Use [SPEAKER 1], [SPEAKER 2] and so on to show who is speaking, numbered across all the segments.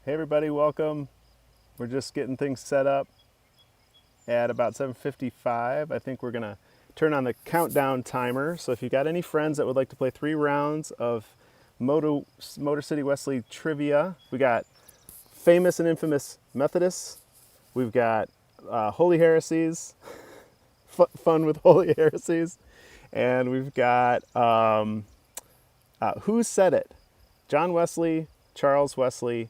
[SPEAKER 1] Hey everybody, welcome. We're just getting things set up at about 7:55. I think we're gonna turn on the countdown timer. So if you got any friends that would like to play 3 rounds of Motor City Wesley trivia, we got famous and infamous Methodists. We've got holy heresies, fun with holy heresies, and we've got who said it? John Wesley, Charles Wesley,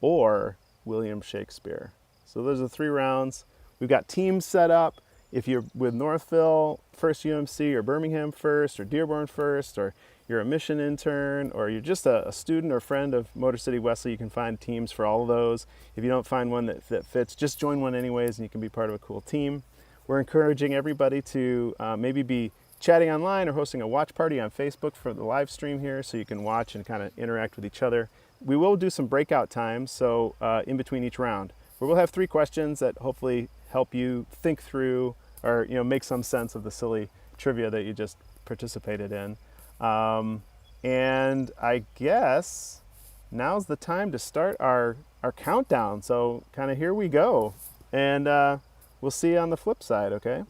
[SPEAKER 1] or William Shakespeare. So those are the 3 rounds. We've got teams set up. If you're with Northville First UMC or Birmingham First or Dearborn First, or you're a mission intern, or you're just a student or friend of Motor City Wesley, you can find teams for all of those. If you don't find one that fits, just join one anyways and you can be part of a cool team. We're encouraging everybody to maybe be chatting online or hosting a watch party on Facebook for the live stream here so you can watch and kind of interact with each other. We will do some breakout times, so in between each round, where we'll have 3 questions that hopefully help you think through or make some sense of the silly trivia that you just participated in. And I guess now's the time to start our countdown. So kind of here we go, and we'll see you on the flip side. Okay.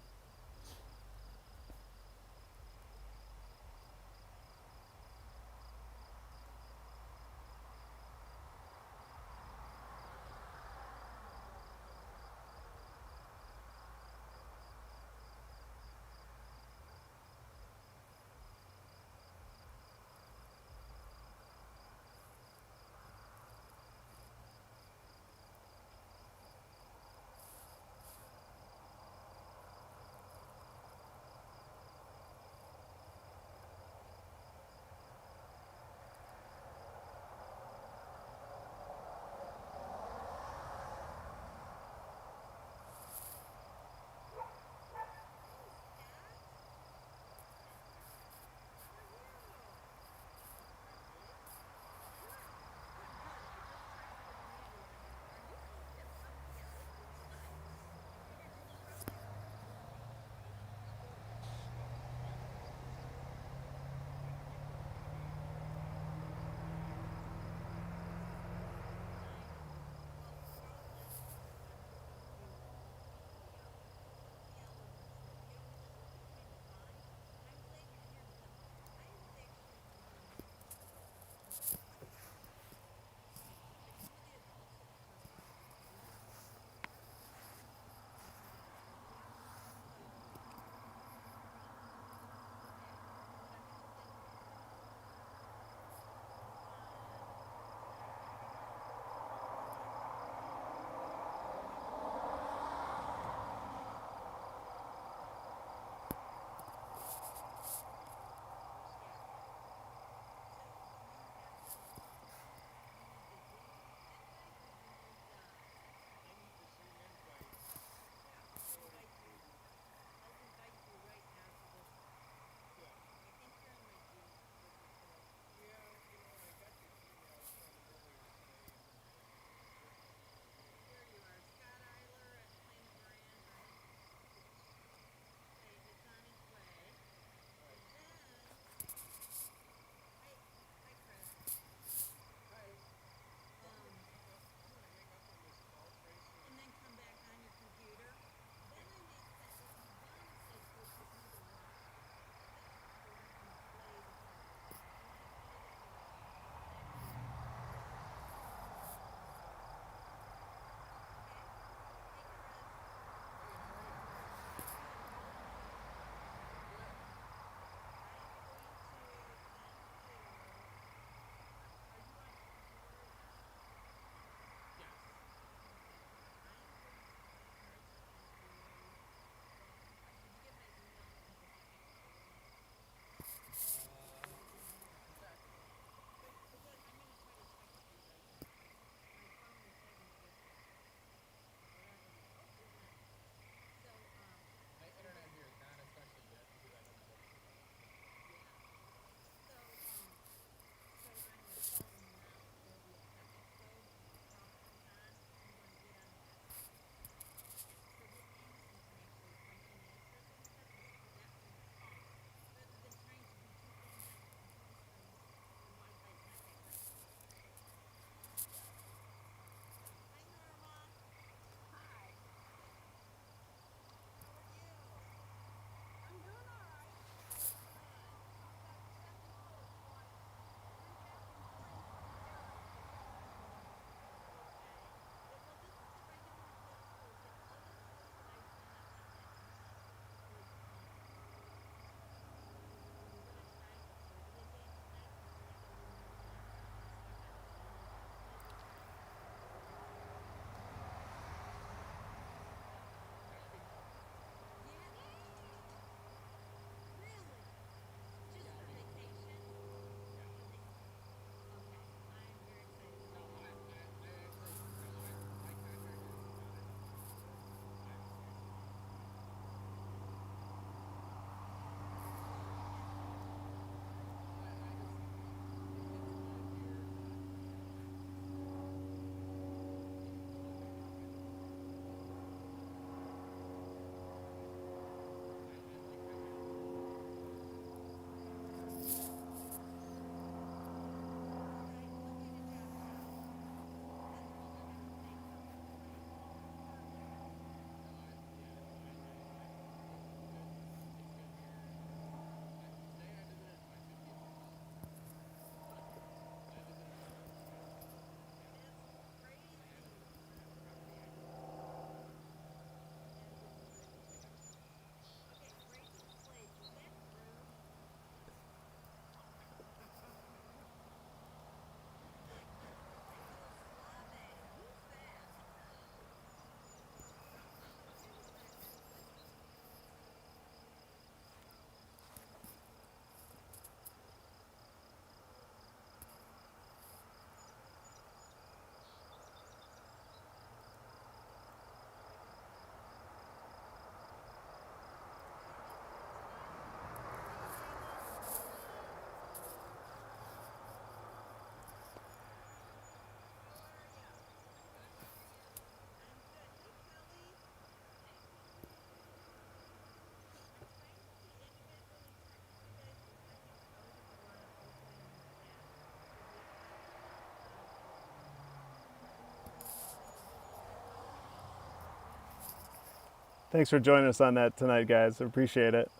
[SPEAKER 1] Thanks for joining us on that tonight, guys. I appreciate it.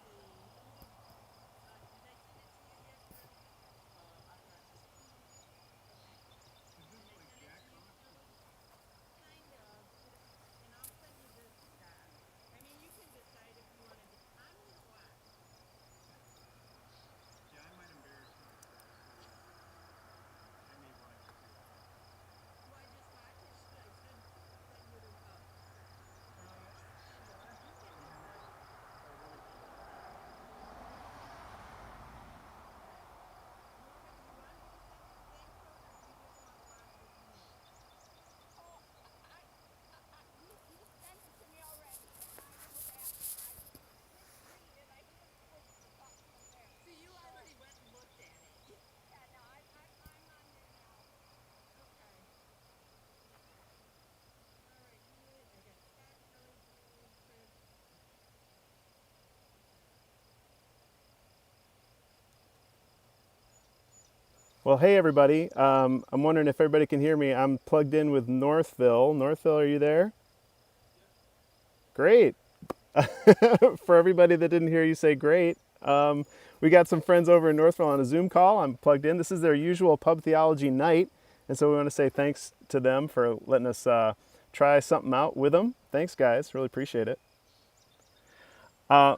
[SPEAKER 1] Well, hey everybody. I'm wondering if everybody can hear me. I'm plugged in with Northville. Northville, are you there? Great. For everybody that didn't hear you say great, we got some friends over in Northville on a Zoom call. I'm plugged in. This is their usual pub theology night, and so we want to say thanks to them for letting us try something out with them. Thanks, guys. Really appreciate it. Uh,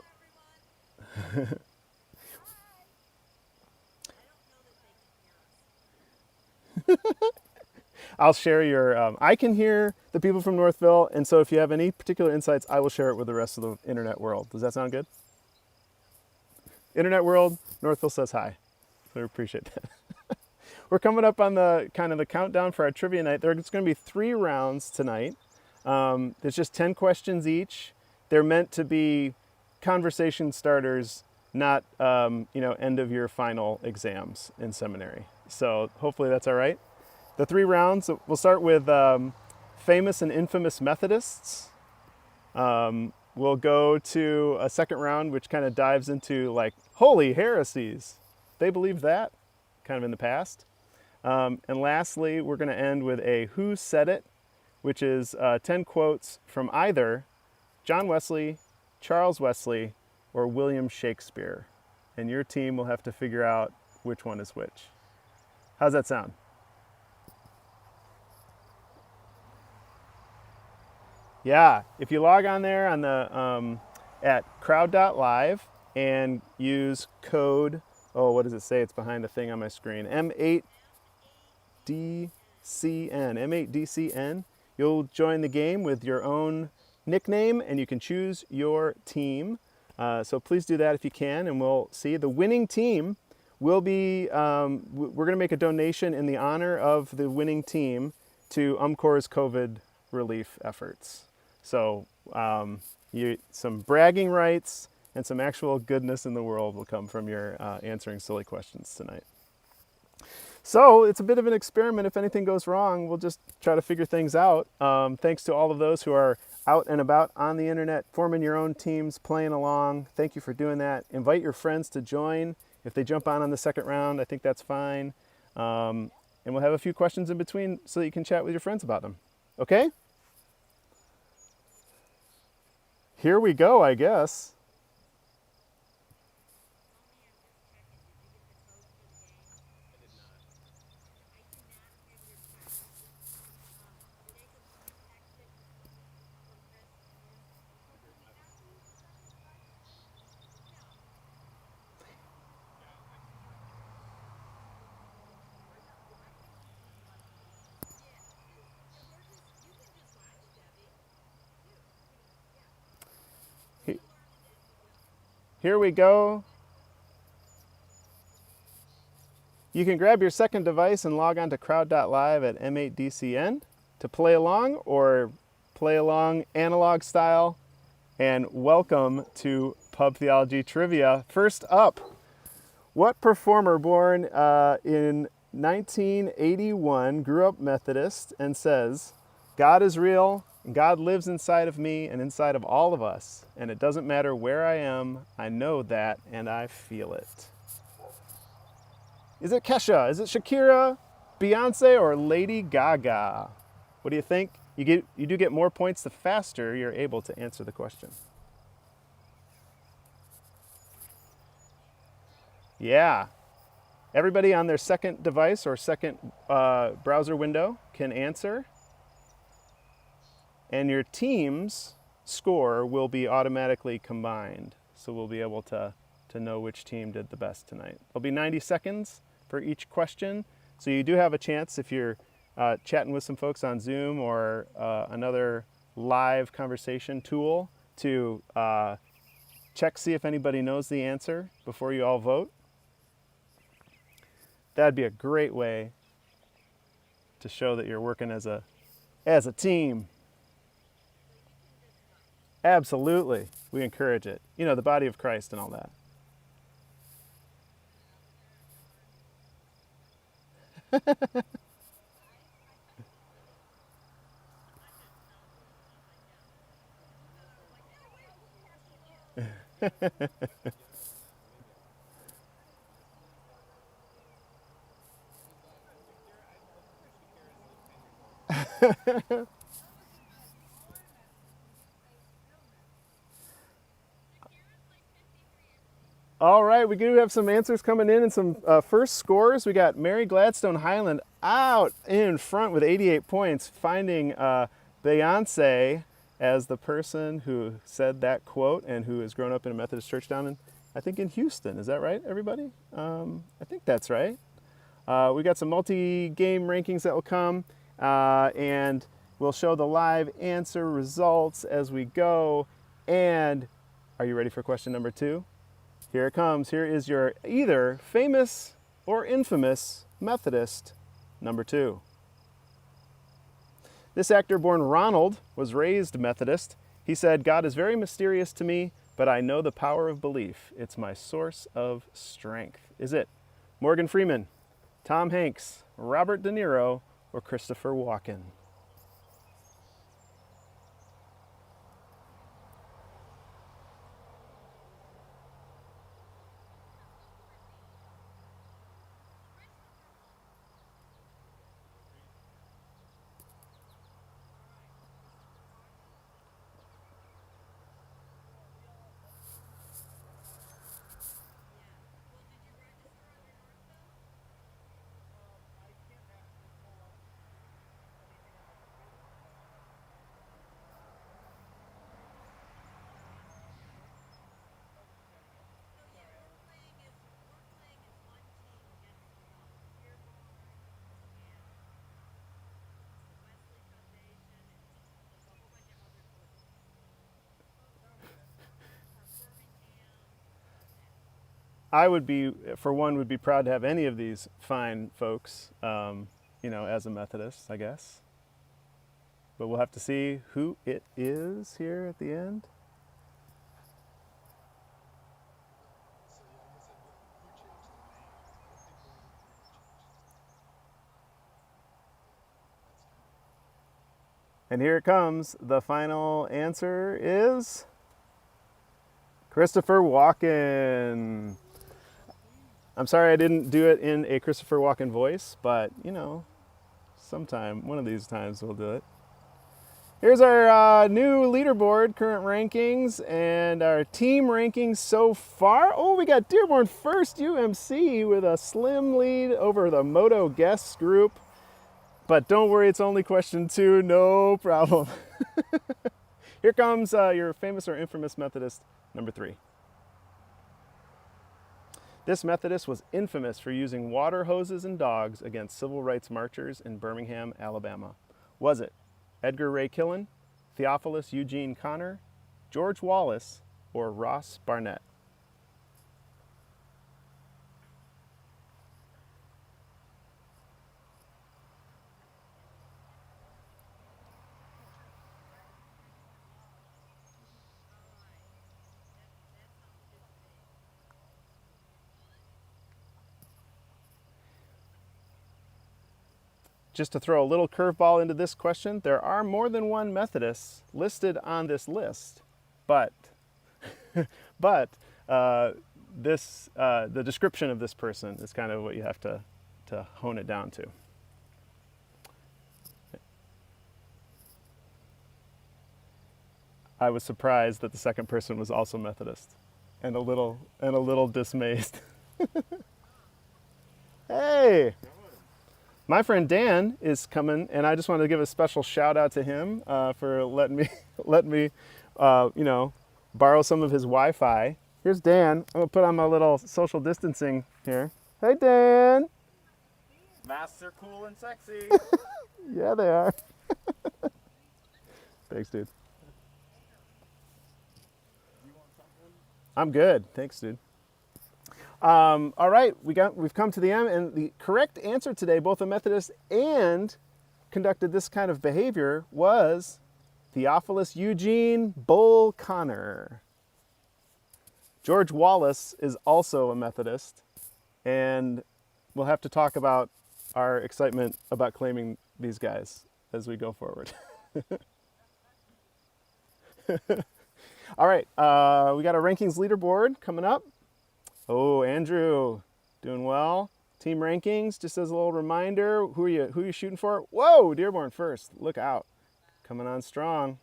[SPEAKER 1] I'll share your. I can hear the people from Northville, and so if you have any particular insights, I will share it with the rest of the internet world. Does that sound good? Internet world, Northville says hi. So we appreciate that. We're coming up on the kind of the countdown for our trivia night. There's going to be 3 rounds tonight. There's just 10 questions each. They're meant to be conversation starters, not end of year final exams in seminary. So hopefully that's all right. The 3 rounds, we'll start with famous and infamous Methodists. We'll go to a second round, which kind of dives into like holy heresies. They believe that, kind of in the past. And lastly, we're going to end with a who said it, which is 10 quotes from either John Wesley, Charles Wesley, or William Shakespeare. And your team will have to figure out which one is which. How's that sound? Yeah, if you log on there on the at crowd.live and use code, oh, what does it say? It's behind the thing on my screen. M8DCN, you'll join the game with your own nickname and you can choose your team. So please do that if you can, and we'll see. The winning team will be, we're going to make a donation in the honor of the winning team to UMCOR's COVID relief efforts. So some bragging rights and some actual goodness in the world will come from your answering silly questions tonight. So it's a bit of an experiment. If anything goes wrong, we'll just try to figure things out. Thanks to all of those who are out and about on the internet, forming your own teams, playing along. Thank you for doing that. Invite your friends to join. If they jump on the second round, I think that's fine. And we'll have a few questions in between so that you can chat with your friends about them. Okay? Here we go, I guess. Here we go. You can grab your second device and log on to crowd.live at M8DCN to play along or play along analog style. And welcome to Pub Theology Trivia. First up, what performer born in 1981 grew up Methodist and says, God is real, and God lives inside of me and inside of all of us, and it doesn't matter where I am, I know that, and I feel it. Is it Kesha? Is it Shakira, Beyonce, or Lady Gaga? What do you think? You do get more points the faster you're able to answer the question. Yeah. Everybody on their second device or second browser window can answer. And your team's score will be automatically combined. So we'll be able to know which team did the best tonight. There'll be 90 seconds for each question. So you do have a chance if you're chatting with some folks on Zoom or another live conversation tool to check, see if anybody knows the answer before you all vote. That'd be a great way to show that you're working as a team. Absolutely. We encourage it. You know, the body of Christ and all that. All right, we do have some answers coming in and some first scores. We got Mary Gladstone Highland out in front with 88 points, finding Beyonce as the person who said that quote and who has grown up in a Methodist church down in, I think, in Houston. Is that right, everybody? I think that's right. We got some multi-game rankings that will come, and we'll show the live answer results as we go. And are you ready for question number 2? Here it comes. Here is your either famous or infamous Methodist number 2. This actor born Ronald was raised Methodist. He said, "God is very mysterious to me, but I know the power of belief. It's my source of strength." Is it Morgan Freeman, Tom Hanks, Robert De Niro, or Christopher Walken? I would be, for one, would be proud to have any of these fine folks, you know, as a Methodist, I guess. But we'll have to see who it is here at the end. And here it comes. The final answer is Christopher Walken. I'm sorry I didn't do it in a Christopher Walken voice, but, you know, sometime, one of these times we'll do it. Here's our new leaderboard, current rankings, and our team rankings so far. Oh, we got Dearborn First UMC with a slim lead over the Moto guests group. But don't worry, it's only question 2, no problem. Here comes your famous or infamous Methodist number 3. This Methodist was infamous for using water hoses and dogs against civil rights marchers in Birmingham, Alabama. Was it Edgar Ray Killen, Theophilus Eugene Connor, George Wallace, or Ross Barnett? Just to throw a little curveball into this question, there are more than one Methodist listed on this list, but the description of this person is kind of what you have to hone it down to. I was surprised that the second person was also Methodist, and a little dismayed. Hey, my friend Dan is coming, and I just wanted to give a special shout out to him for letting me borrow some of his Wi-Fi. Here's Dan. I'm gonna put on my little social distancing here. Hey, Dan.
[SPEAKER 2] Masks are cool and sexy.
[SPEAKER 1] Yeah, they are. Thanks, dude. I'm good. Thanks, dude. All right, we've come to the end, and the correct answer today, both a Methodist and conducted this kind of behavior, was Theophilus Eugene Bull Connor. George Wallace is also a Methodist, and we'll have to talk about our excitement about claiming these guys as we go forward. All right, we got a rankings leaderboard coming up. Oh, Andrew, doing well. Team rankings, just as a little reminder, who are you shooting for? Whoa, Dearborn first. Look out. Coming on strong.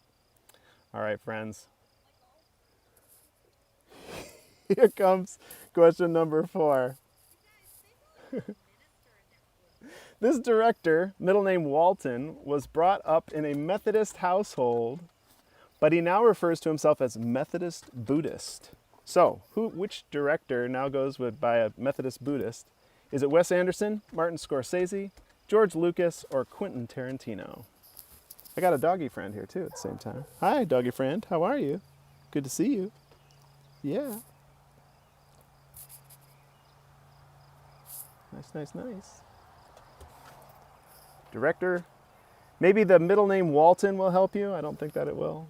[SPEAKER 1] All right, friends. Here comes question number 4. This director, middle name Walton, was brought up in a Methodist household, but he now refers to himself as Methodist Buddhist. So, which director now goes by a Methodist Buddhist? Is it Wes Anderson, Martin Scorsese, George Lucas, or Quentin Tarantino? I got a doggy friend here too at the same time. Hi, doggy friend. How are you? Good to see you. Yeah. Nice. Director. Maybe the middle name Walton will help you. I don't think that it will.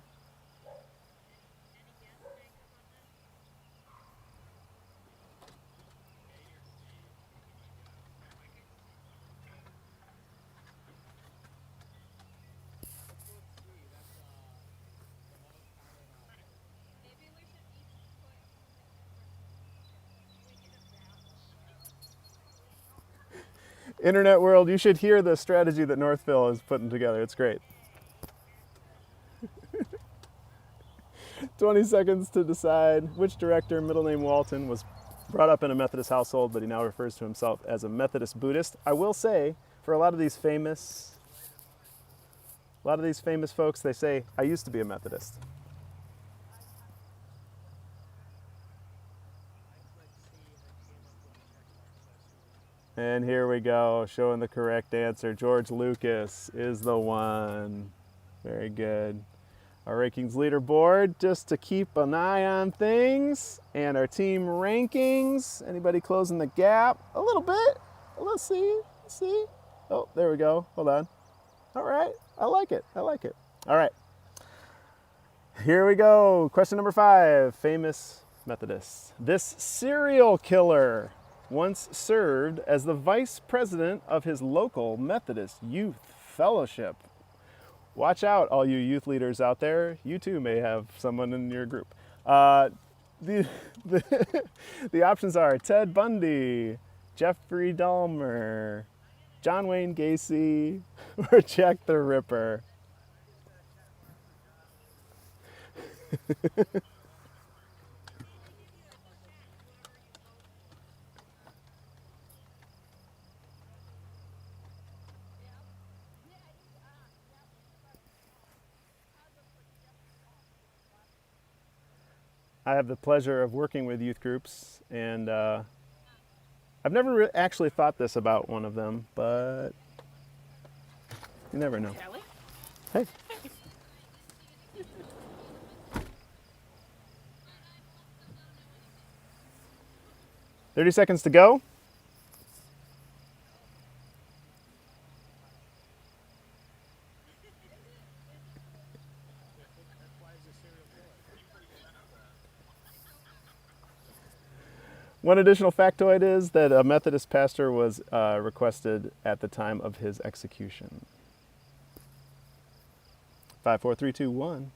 [SPEAKER 1] Internet world, you should hear the strategy that Northville is putting together. It's great. 20 seconds to decide which director, middle name Walton, was brought up in a Methodist household, but he now refers to himself as a Methodist Buddhist. I will say, for a lot of these famous folks, they say, I used to be a Methodist. And here we go, showing the correct answer. George Lucas is the one. Very good. Our rankings leaderboard, just to keep an eye on things. And our team rankings. Anybody closing the gap? A little bit. Let's see. Oh, there we go. Hold on. All right. I like it. All right. Here we go. Question number 5. Famous Methodists. This serial killer once served as the vice president of his local Methodist youth fellowship. Watch out, all you youth leaders out there. You too may have someone in your group. The options are Ted Bundy, Jeffrey Dahmer, John Wayne Gacy, or Jack the Ripper. I have the pleasure of working with youth groups, and I've never actually thought this about one of them, but you never know.
[SPEAKER 3] Kelly?
[SPEAKER 1] Hey. "30 seconds to go." One additional factoid is that a Methodist pastor was requested at the time of his execution. 5, 4, 3, 2, 1.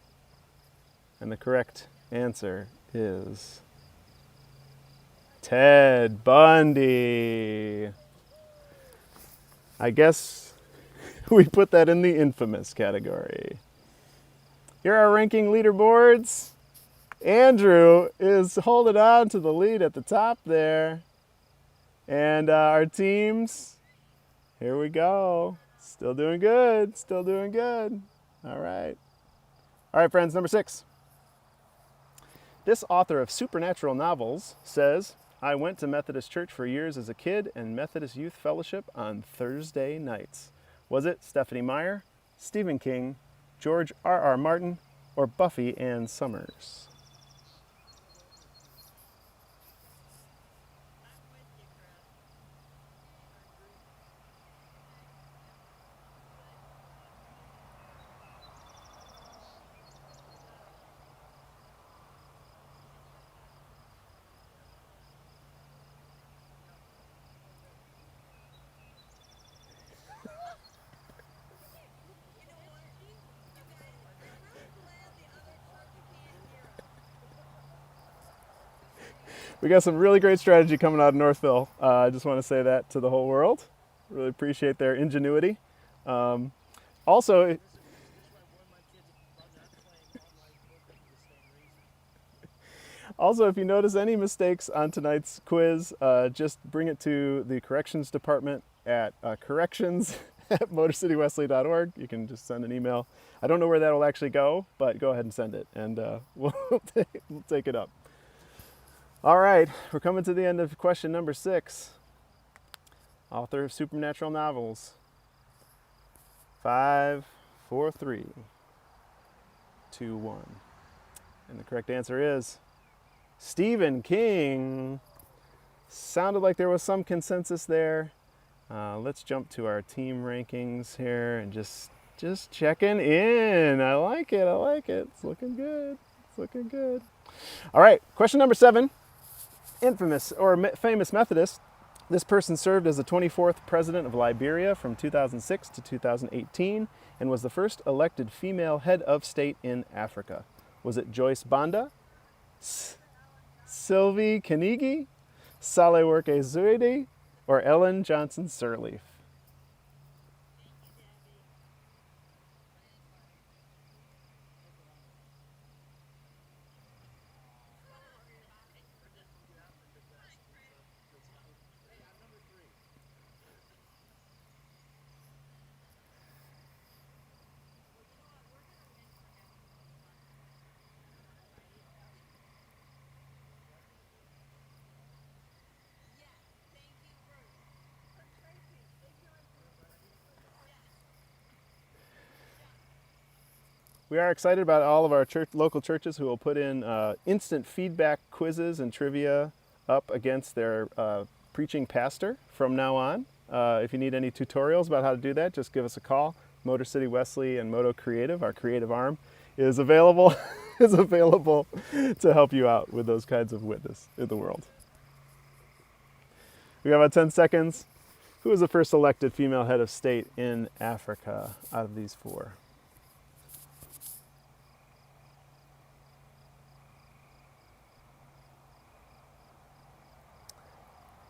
[SPEAKER 1] And the correct answer is Ted Bundy. I guess we put that in the infamous category. Here are our ranking leaderboards. Andrew is holding on to the lead at the top there. And our teams, here we go. Still doing good, still doing good. All right. All right, friends, number 6. This author of supernatural novels says, I went to Methodist church for years as a kid and Methodist Youth Fellowship on Thursday nights. Was it Stephanie Meyer, Stephen King, George R.R. Martin, or Buffy Ann Summers? We got some really great strategy coming out of Northville. I just want to say that to the whole world. Really appreciate their ingenuity. Also, if you notice any mistakes on tonight's quiz, just bring it to the corrections department at corrections@motorcitywesley.org. You can just send an email. I don't know where that will actually go, but go ahead and send it, and we'll take it up. All right, we're coming to the end of question number 6. Author of supernatural novels. 5, 4, 3, 2, 1. And the correct answer is Stephen King. Sounded like there was some consensus there. Let's jump to our team rankings here and just checking in. I like it. It's looking good. All right, question number 7. Infamous or famous Methodist. This person served as the 24th President of Liberia from 2006 to 2018 and was the first elected female head of state in Africa. Was it Joyce Banda, Sylvie Kanigi, Sahle-Work Zuidi, or Ellen Johnson Sirleaf? We are excited about all of our local churches who will put in instant feedback quizzes and trivia up against their preaching pastor from now on. If you need any tutorials about how to do that, just give us a call. Motor City Wesley and Moto Creative, our creative arm, is available to help you out with those kinds of witness in the world. We have about 10 seconds. Who was the first elected female head of state in Africa out of these 4?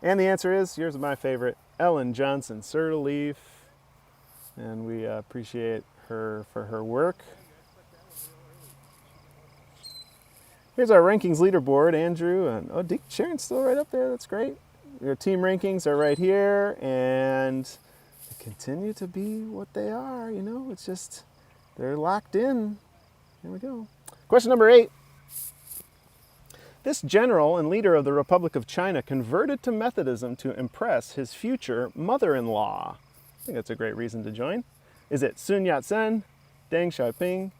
[SPEAKER 1] And the answer is, here's my favorite, Ellen Johnson Sirleaf. And we appreciate her for her work. Here's our rankings leaderboard, Andrew. And Sharon's still right up there. That's great. Your team rankings are right here. And they continue to be what they are. It's just, they're locked in. Here we go. Question number 8. This general and leader of the Republic of China converted to Methodism to impress his future mother-in-law. I think that's a great reason to join. Is it Sun Yat-sen, Deng Xiaoping,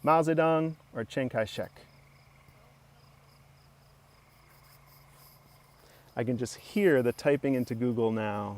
[SPEAKER 1] Mao Zedong, or Chiang Kai-shek? I can just hear the typing into Google now.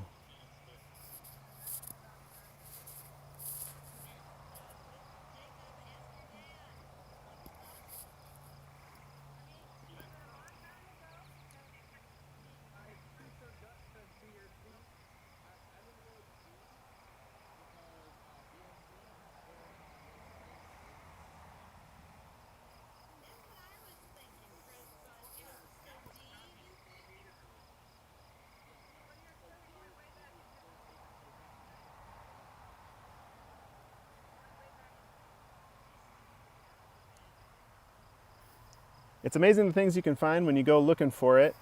[SPEAKER 1] It's amazing the things you can find when you go looking for it.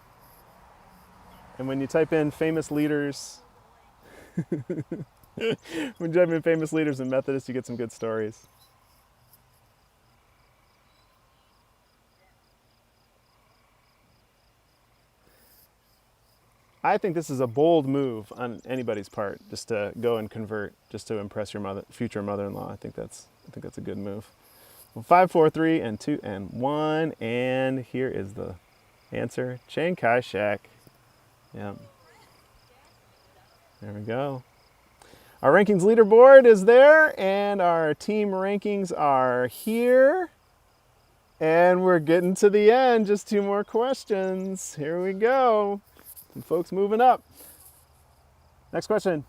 [SPEAKER 1] And when you type in famous leaders, when you type in famous leaders in Methodists, you get some good stories. I think this is a bold move on anybody's part, just to go and convert, just to impress your future mother-in-law. I think that's a good move. Well, 5, 4, 3, and 2, and 1, and here is the answer: Chiang Kai-shek. Yeah. There we go. Our rankings leaderboard is there, and our team rankings are here. And we're getting to the end. Just 2 more questions. Here we go. Some folks moving up. Next question.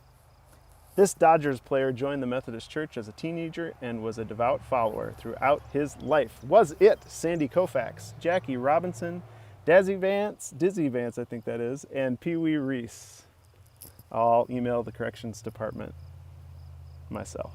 [SPEAKER 1] This Dodgers player joined the Methodist Church as a teenager and was a devout follower throughout his life. Was it Sandy Koufax, Jackie Robinson, Dizzy Vance, I think that is, and Pee Wee Reese? I'll email the corrections department myself.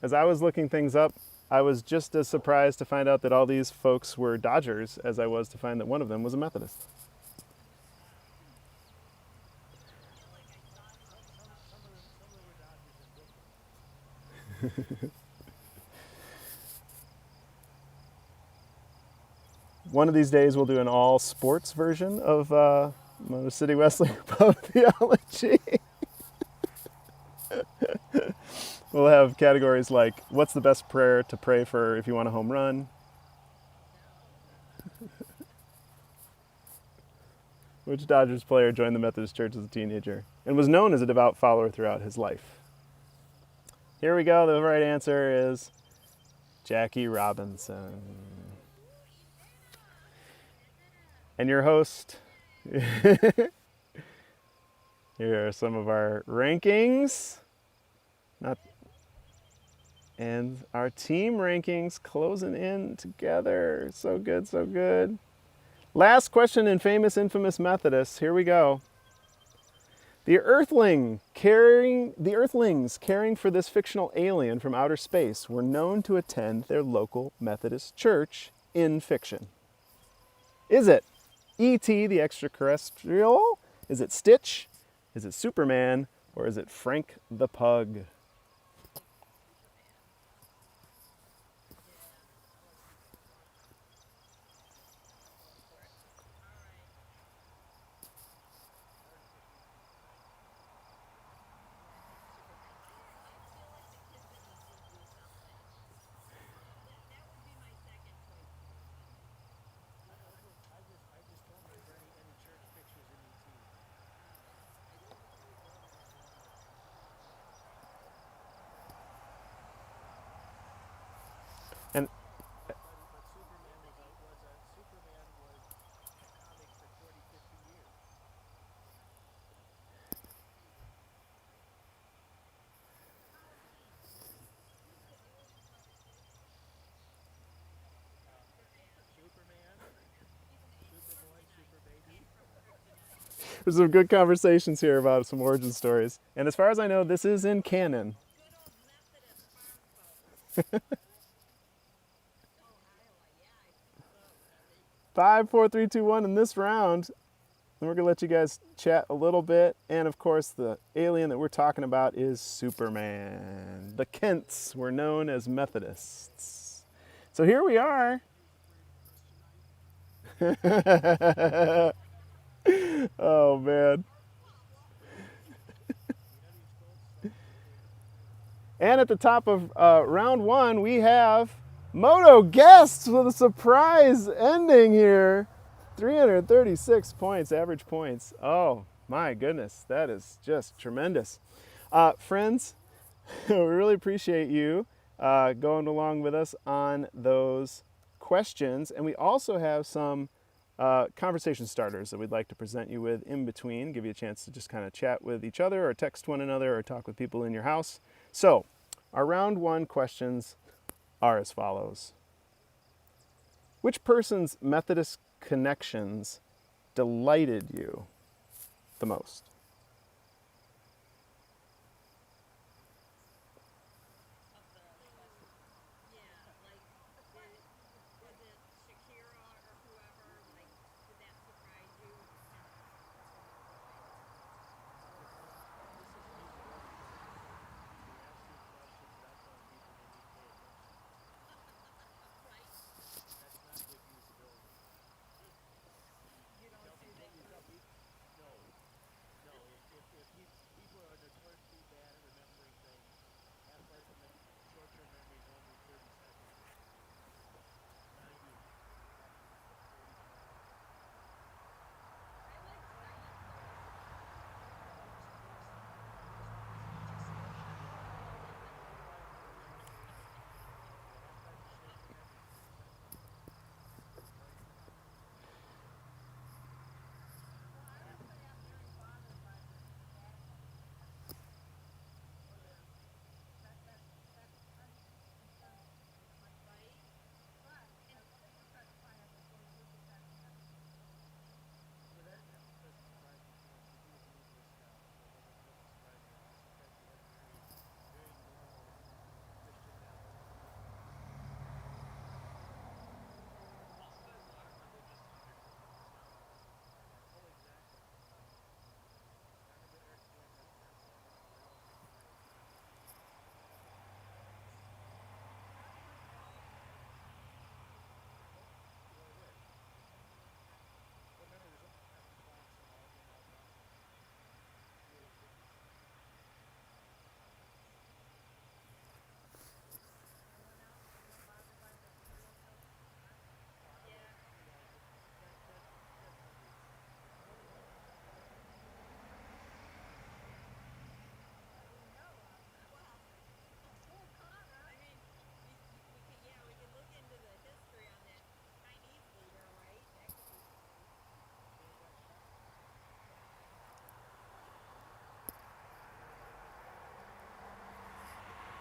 [SPEAKER 1] As I was looking things up, I was just as surprised to find out that all these folks were Dodgers as I was to find that one of them was a Methodist. One of these days we'll do an all sports version of Moto City Wesley about theology. We'll have categories like, what's the best prayer to pray for if you want a home run? Which Dodgers player joined the Methodist Church as a teenager and was known as a devout follower throughout his life? Here we go. The right answer is Jackie Robinson. And your host, here are some of our rankings. And our team rankings closing in together. So good, so good. Last question in famous, infamous Methodists. Here we go. The earthlings caring for this fictional alien from outer space were known to attend their local Methodist church in fiction. Is it E.T. the extraterrestrial? Is it Stitch? Is it Superman? Or is it Frank the Pug? And there's some good conversations here about some origin stories. And as far as I know, this is in canon. 5, 4, 3, 2, 1 in this round. And we're going to let you guys chat a little bit. And of course, the alien that we're talking about is Superman. The Kents were known as Methodists. So here we are. Oh, man. And at the top of round 1, we have Moto guests with a surprise ending here. 336 points, average points. Oh, my goodness. That is just tremendous. Friends, we really appreciate you going along with us on those questions. And we also have some conversation starters that we'd like to present you with in between, give you a chance to just kind of chat with each other or text one another or talk with people in your house. So, our round one questions are as follows. Which person's Methodist connections delighted you the most?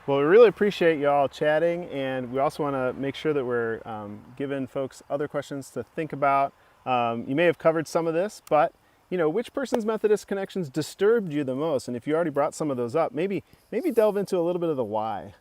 [SPEAKER 1] Well, we really appreciate you all chatting, and we also want to make sure that we're giving folks other questions to think about. You may have covered some of this, but which person's Methodist connections disturbed you the most? And if you already brought some of those up, maybe delve into a little bit of the why.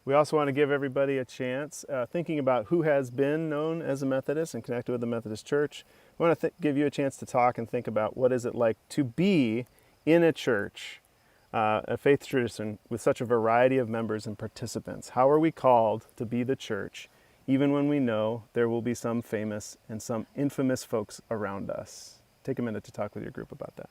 [SPEAKER 1] We also want to give everybody a chance, thinking about who has been known as a Methodist and connected with the Methodist Church. We want to give you a chance to talk and think about what is it like to be in a church, a faith tradition with such a variety of members and participants. How are we called to be the church, even when we know there will be some famous and some infamous folks around us? Take a minute to talk with your group about that.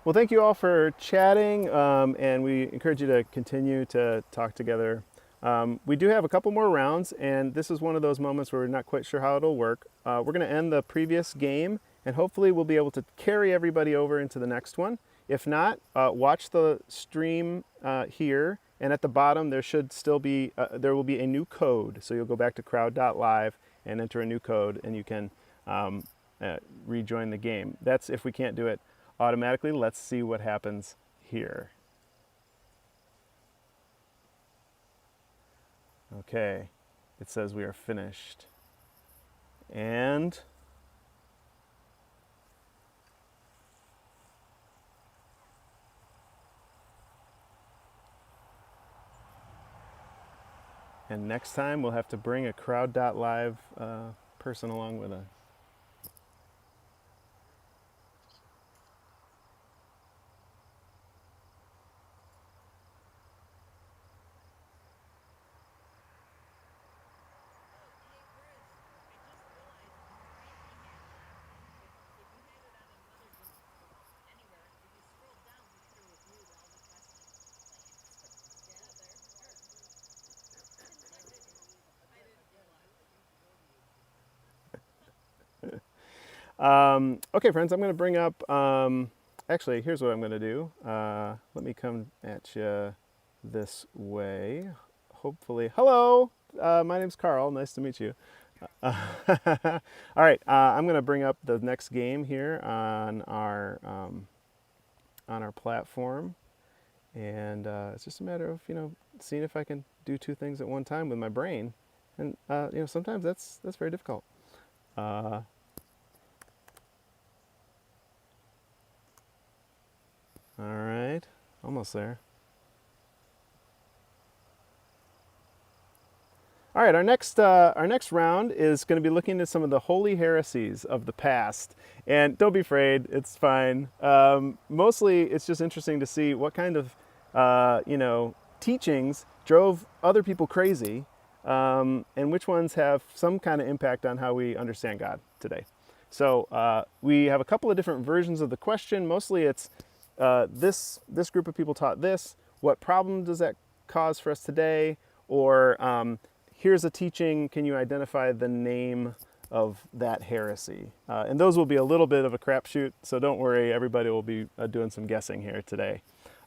[SPEAKER 1] Well, thank you all for chatting, and we encourage you to continue to talk together. We do have a couple more rounds, and this is one of those moments where we're not quite sure how it'll work. We're going to end the previous game, and hopefully we'll be able to carry everybody over into the next one. If not, watch the stream here, and at the bottom there should still be, there will be a new code. So you'll go back to crowd.live and enter a new code, and you can rejoin the game. That's if we can't do it automatically. Let's see what happens here. Okay, it says we are finished. And next time we'll have to bring a crowd.live person along with us. Okay, friends, I'm going to bring up, actually, here's what I'm going to do. Let me come at you this way. Hopefully, hello, my name's Carl. Nice to meet you. All right, I'm going to bring up the next game here on our platform. And it's just a matter of, seeing if I can do two things at one time with my brain. And, sometimes that's very difficult. All right, almost there. All right, our next round is going to be looking at some of the holy heresies of the past. And don't be afraid, it's fine. Mostly, it's just interesting to see what kind of, teachings drove other people crazy, and which ones have some kind of impact on how we understand God today. So we have a couple of different versions of the question. Mostly, it's this group of people taught this. What problem does that cause for us today? Or here's a teaching. Can you identify the name of that heresy? And those will be a little bit of a crapshoot, so don't worry. Everybody will be doing some guessing here today.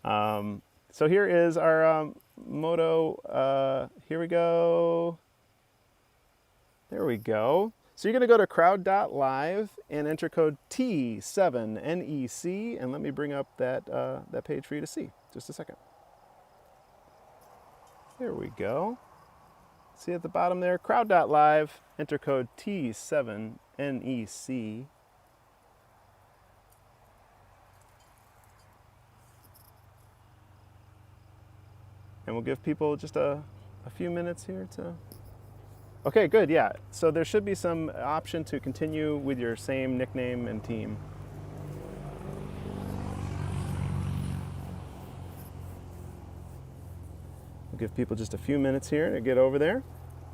[SPEAKER 1] So here is our Moto. Here we go. There we go. So you're going to go to crowd.live and enter code T7NEC, and let me bring up that page for you to see. Just a second. There we go. See at the bottom there, crowd.live, enter code T7NEC. And we'll give people just a few minutes here to... Okay, good, yeah. So there should be some option to continue with your same nickname and team. We'll give people just a few minutes here to get over there.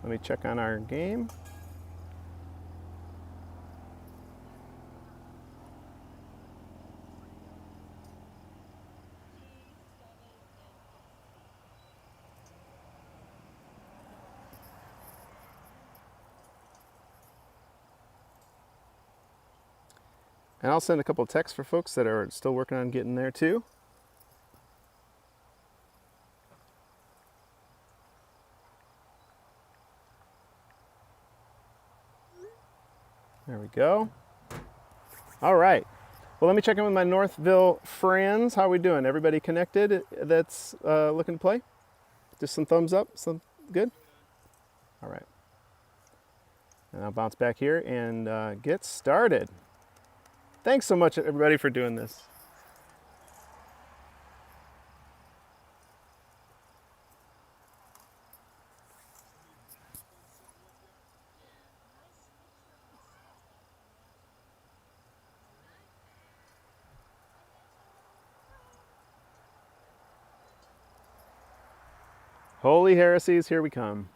[SPEAKER 1] Let me check on our game. And I'll send a couple of texts for folks that are still working on getting there too. There we go. All right. Well, let me check in with my Northville friends. How are we doing? Everybody connected that's looking to play? Just some thumbs up? Some good? All right. And I'll bounce back here and get started. Thanks so much, everybody, for doing this. Holy heresies, here we come.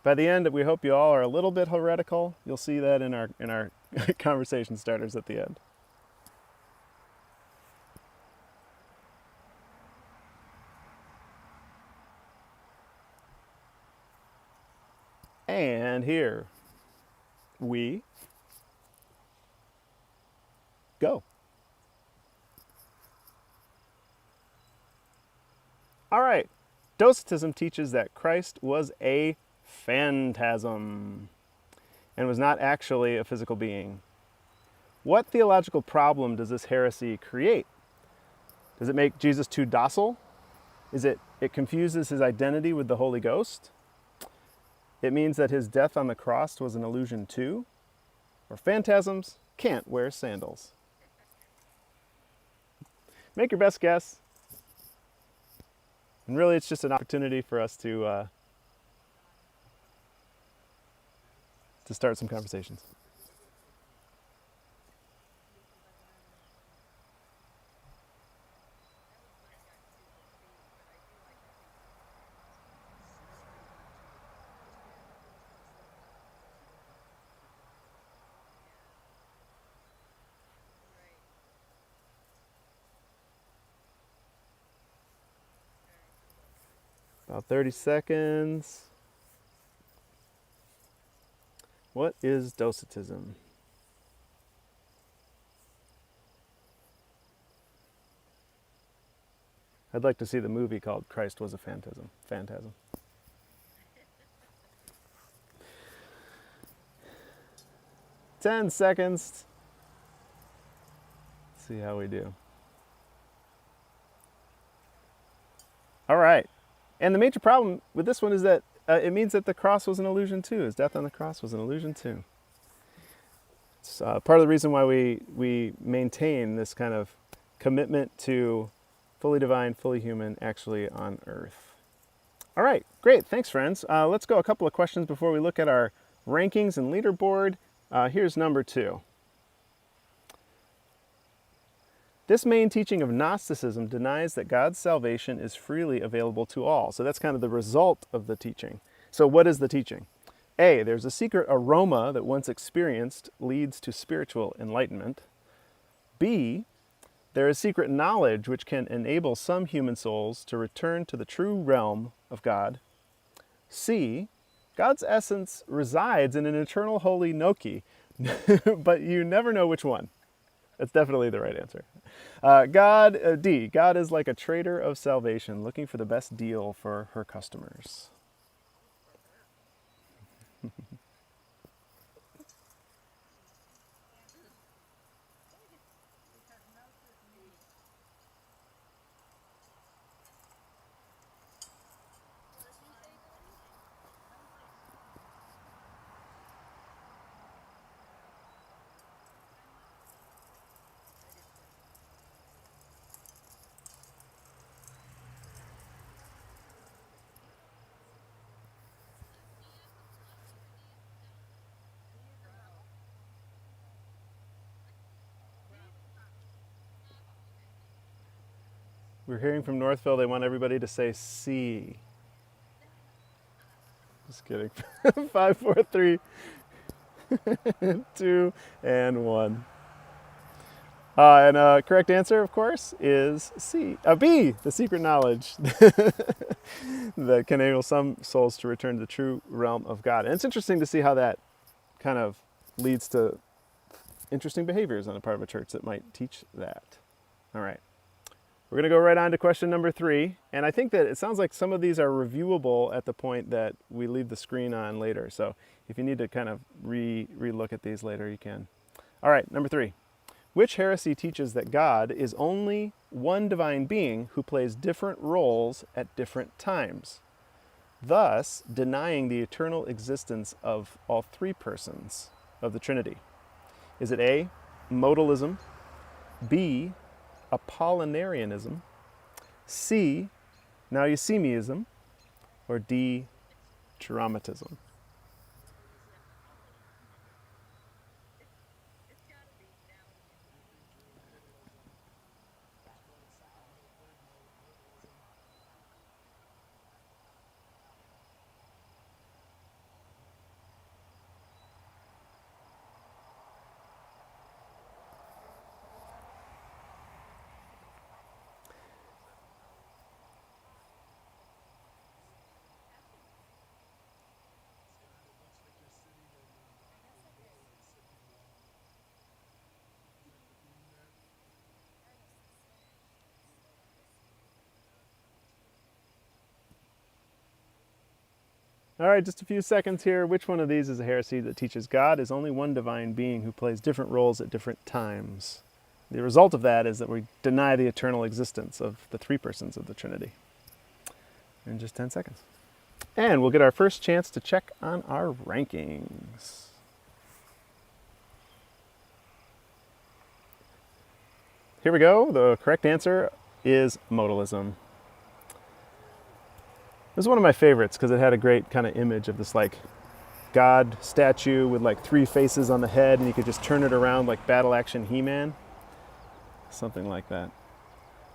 [SPEAKER 1] By the end, we hope you all are a little bit heretical. You'll see that in our conversation starters at the end. And here we go. All right. Docetism teaches that Christ was a phantasm and was not actually a physical being. What theological problem does this heresy create? Does it make Jesus too docile? It confuses his identity with the Holy Ghost? It means that his death on the cross was an illusion too? Or phantasms can't wear sandals? Make your best guess. And really, it's just an opportunity for us to start some conversations. About 30 seconds. What is Docetism? I'd like to see the movie called Christ Was a Phantasm. 10 seconds. Let's see how we do. All right. And the major problem with this one is that it means that the cross was an illusion too. His death on the cross was an illusion too. It's part of the reason why we maintain this kind of commitment to fully divine, fully human, actually on earth. All right, great. Thanks, friends. Let's go a couple of questions before we look at our rankings and leaderboard. Here's number 2. This main teaching of Gnosticism denies that God's salvation is freely available to all. So that's kind of the result of the teaching. So what is the teaching? A, there's a secret aroma that once experienced leads to spiritual enlightenment. B, there is secret knowledge which can enable some human souls to return to the true realm of God. C, God's essence resides in an eternal holy Noki, but you never know which one. That's definitely the right answer. D, God is like a trader of salvation looking for the best deal for her customers. We're hearing from Northville, they want everybody to say C. Just kidding. 5, 4, 3, 2, and 1. And correct answer, of course, is C. B, the secret knowledge that can enable some souls to return to the true realm of God. And it's interesting to see how that kind of leads to interesting behaviors on the part of a church that might teach that. All right. We're going to go right on to question number 3. And I think that it sounds like some of these are reviewable at the point that we leave the screen on later. So if you need to kind of re-look at these later, you can. All right, number 3. Which heresy teaches that God is only one divine being who plays different roles at different times, thus denying the eternal existence of all 3 persons of the Trinity? Is it A, modalism, B, Apollinarianism, C, now you see meism, or D, Traumatism? All right, just a few seconds here. Which one of these is a heresy that teaches God is only one divine being who plays different roles at different times? The result of that is that we deny the eternal existence of the three persons of the Trinity. In just 10 seconds. And we'll get our first chance to check on our rankings. Here we go. The correct answer is modalism. This is one of my favorites because it had a great kind of image of this like God statue with like three faces on the head, and you could just turn it around like battle action He-Man. Something like that.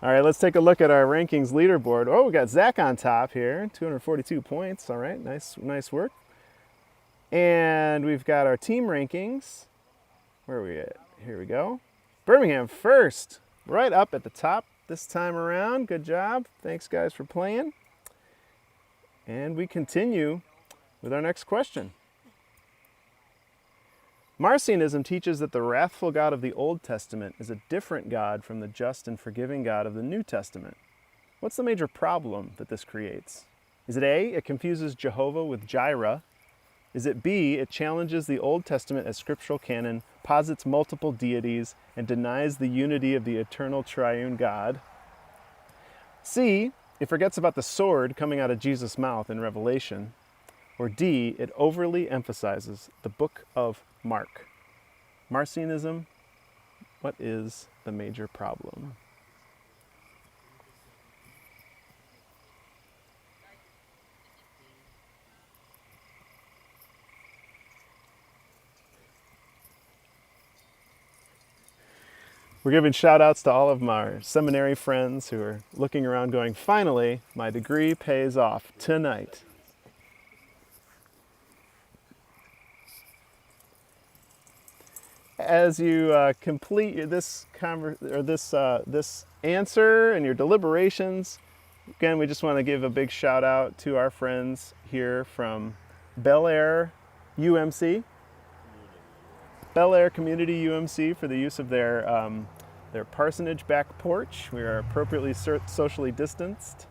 [SPEAKER 1] All right, let's take a look at our rankings leaderboard. Oh, we got Zach on top here, 242 points. All right, nice work. And we've got our team rankings. Where are we at? Here we go. Birmingham first, right up at the top this time around. Good job. Thanks, guys, for playing. And we continue with our next question. Marcionism teaches that the wrathful God of the Old Testament is a different God from the just and forgiving God of the New Testament. What's the major problem that this creates? Is it A, it confuses Jehovah with Jireh? Is it B, it challenges the Old Testament as scriptural canon, posits multiple deities, and denies the unity of the eternal triune God? C, it forgets about the sword coming out of Jesus' mouth in Revelation. Or D, it overly emphasizes the book of Mark. Marcionism, what is the major problem? We're giving shout outs to all of my seminary friends who are looking around going, finally, my degree pays off tonight. As you complete this answer and your deliberations, again, we just want to give a big shout out to our friends here from Bel Air UMC, Bel Air Community UMC, for the use of their parsonage back porch. We are appropriately socially distanced,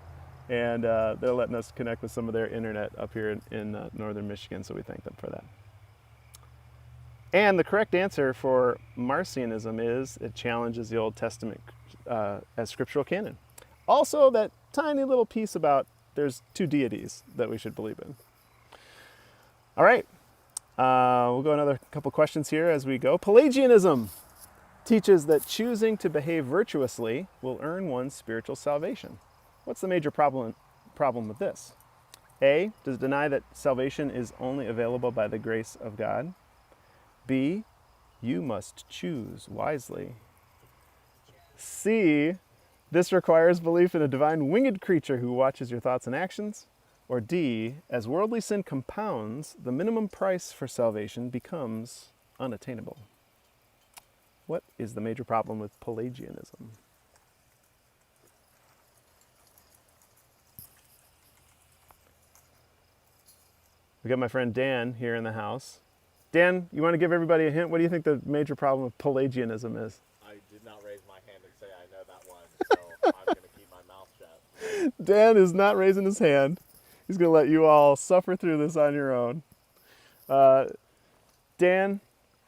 [SPEAKER 1] and they're letting us connect with some of their internet up here in northern Michigan, so we thank them for that. And the correct answer for Marcionism is it challenges the Old Testament as scriptural canon. Also, that tiny little piece about there's two deities that we should believe in. All right, we'll go another couple questions here as we go. Pelagianism teaches that choosing to behave virtuously will earn one's spiritual salvation. What's the major problem with this? A, does it deny that salvation is only available by the grace of God? B, you must choose wisely. C, this requires belief in a divine winged creature who watches your thoughts and actions. Or D, as worldly sin compounds, the minimum price for salvation becomes unattainable. What is the major problem with Pelagianism? We got my friend Dan here in the house. Dan, you want to give everybody a hint? What do you think the major problem with Pelagianism is?
[SPEAKER 2] I did not raise my hand and say I know that one, so I'm going to keep my mouth shut.
[SPEAKER 1] Dan is not raising his hand. He's going to let you all suffer through this on your own. Dan,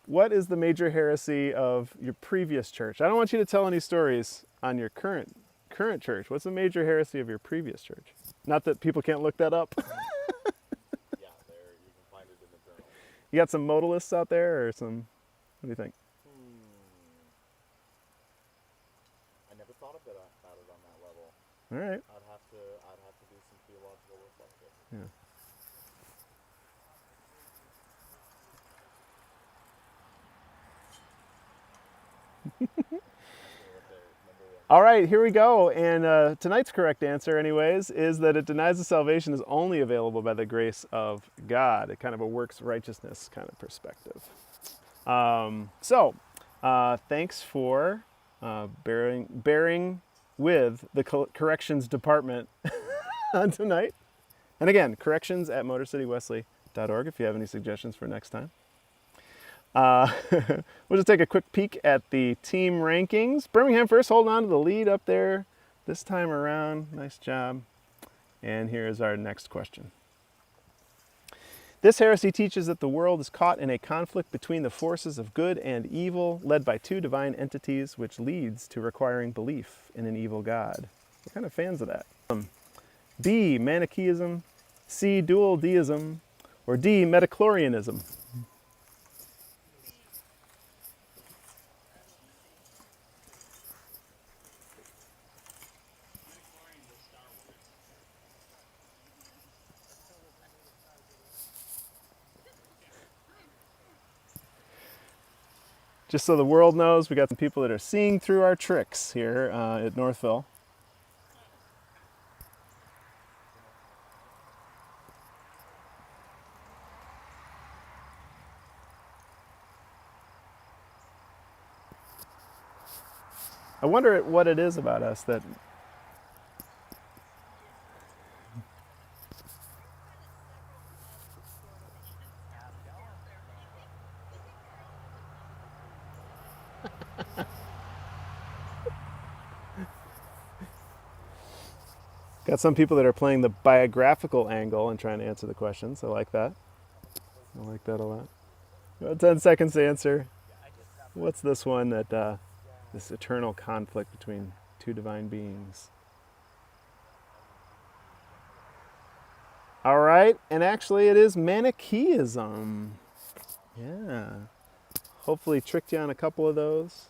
[SPEAKER 1] what is the major heresy of your previous church? I don't want you to tell any stories on your current church. What's the major heresy of your previous church? Not that people can't look that up.
[SPEAKER 2] Yeah, there you can find it in the journal.
[SPEAKER 1] You got some modalists out there, or some? What do you think?
[SPEAKER 2] I never thought about it on that level.
[SPEAKER 1] All right.
[SPEAKER 2] I'd have to do some theological reflection.
[SPEAKER 1] Yeah. All right, here we go. And tonight's correct answer, anyways, is that it denies the salvation is only available by the grace of God. It kind of a works righteousness kind of perspective. Thanks for bearing with the corrections department on tonight. And again, corrections@motorcitywesley.org if you have any suggestions for next time. We'll just take a quick peek at the team rankings. Birmingham first, holding on to the lead up there this time around. Nice job. And here's our next question. This heresy teaches that the world is caught in a conflict between the forces of good and evil, led by two divine entities, which leads to requiring belief in an evil God. We're kind of fans of that. B, Manichaeism, C, dual deism, or D, Metachlorianism. Just so the world knows, we got some people that are seeing through our tricks here at Northville. I wonder what it is about us that... Got some people that are playing the biographical angle and trying to answer the questions. I like that. I like that a lot. About 10 seconds to answer. What's this one that, this eternal conflict between two divine beings? All right, and actually it is Manichaeism. Yeah. Hopefully tricked you on a couple of those.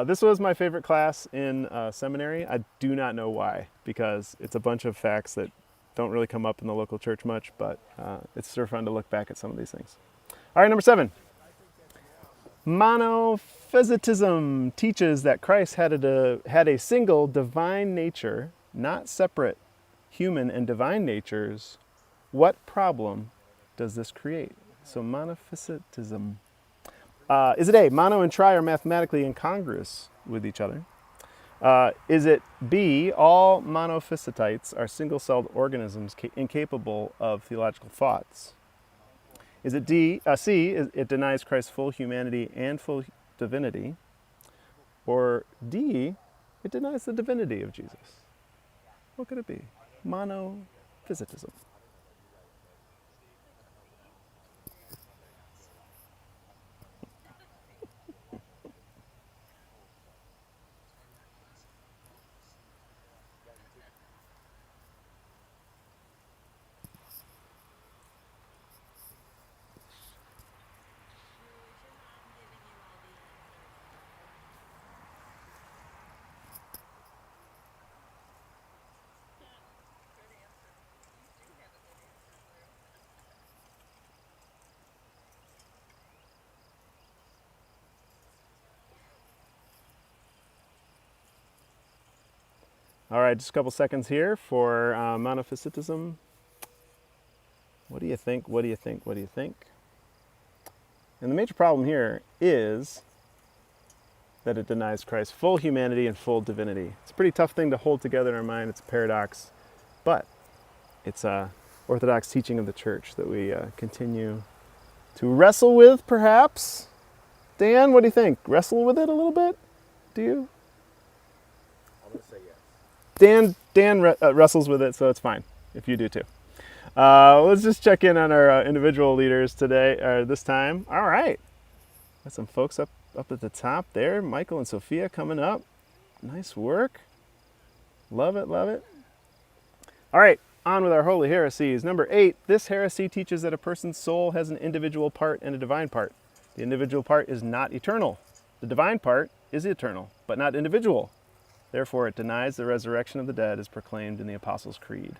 [SPEAKER 1] This was my favorite class in seminary. I do not know why, because it's a bunch of facts that don't really come up in the local church much, but it's sort of fun to look back at some of these things. All right, number 7. Monophysitism teaches that Christ had a single divine nature, not separate human and divine natures. What problem does this create? So monophysitism. Is it A, mono and tri are mathematically incongruous with each other? Is it B, all monophysites are single-celled organisms incapable of theological thoughts? Is it C, it denies Christ's full humanity and full divinity? Or D, it denies the divinity of Jesus? What could it be? Monophysitism. All right, just a couple seconds here for monophysitism. What do you think? What do you think? What do you think? And the major problem here is that it denies Christ's full humanity and full divinity. It's a pretty tough thing to hold together in our mind. It's a paradox, but it's a orthodox teaching of the church that we continue to wrestle with, perhaps. Dan, what do you think? Wrestle with it a little bit? Do you?
[SPEAKER 2] I'm going to say yes.
[SPEAKER 1] Dan wrestles with it, so it's fine if you do too. Let's just check in on our individual leaders today, or this time. All right. Got some folks up at the top there. Michael and Sophia coming up. Nice work. Love it, love it. All right, on with our holy heresies. Number 8, this heresy teaches that a person's soul has an individual part and a divine part. The individual part is not eternal. The divine part is eternal, but not individual. Therefore, it denies the resurrection of the dead as proclaimed in the Apostles' Creed.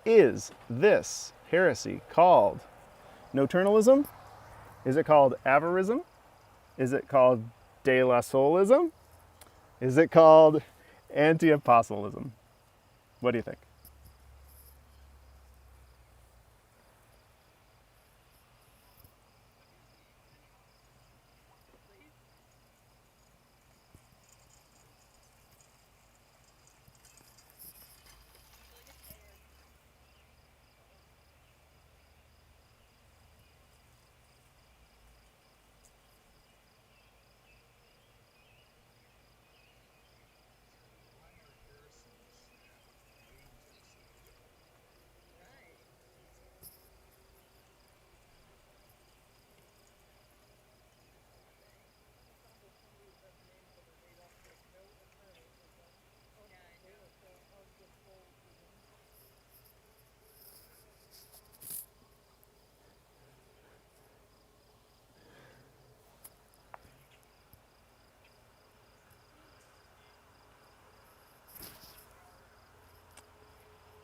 [SPEAKER 1] Is this heresy called noturnalism? Is it called avarism? Is it called de la soulism? Is it called anti-apostolicism? What do you think?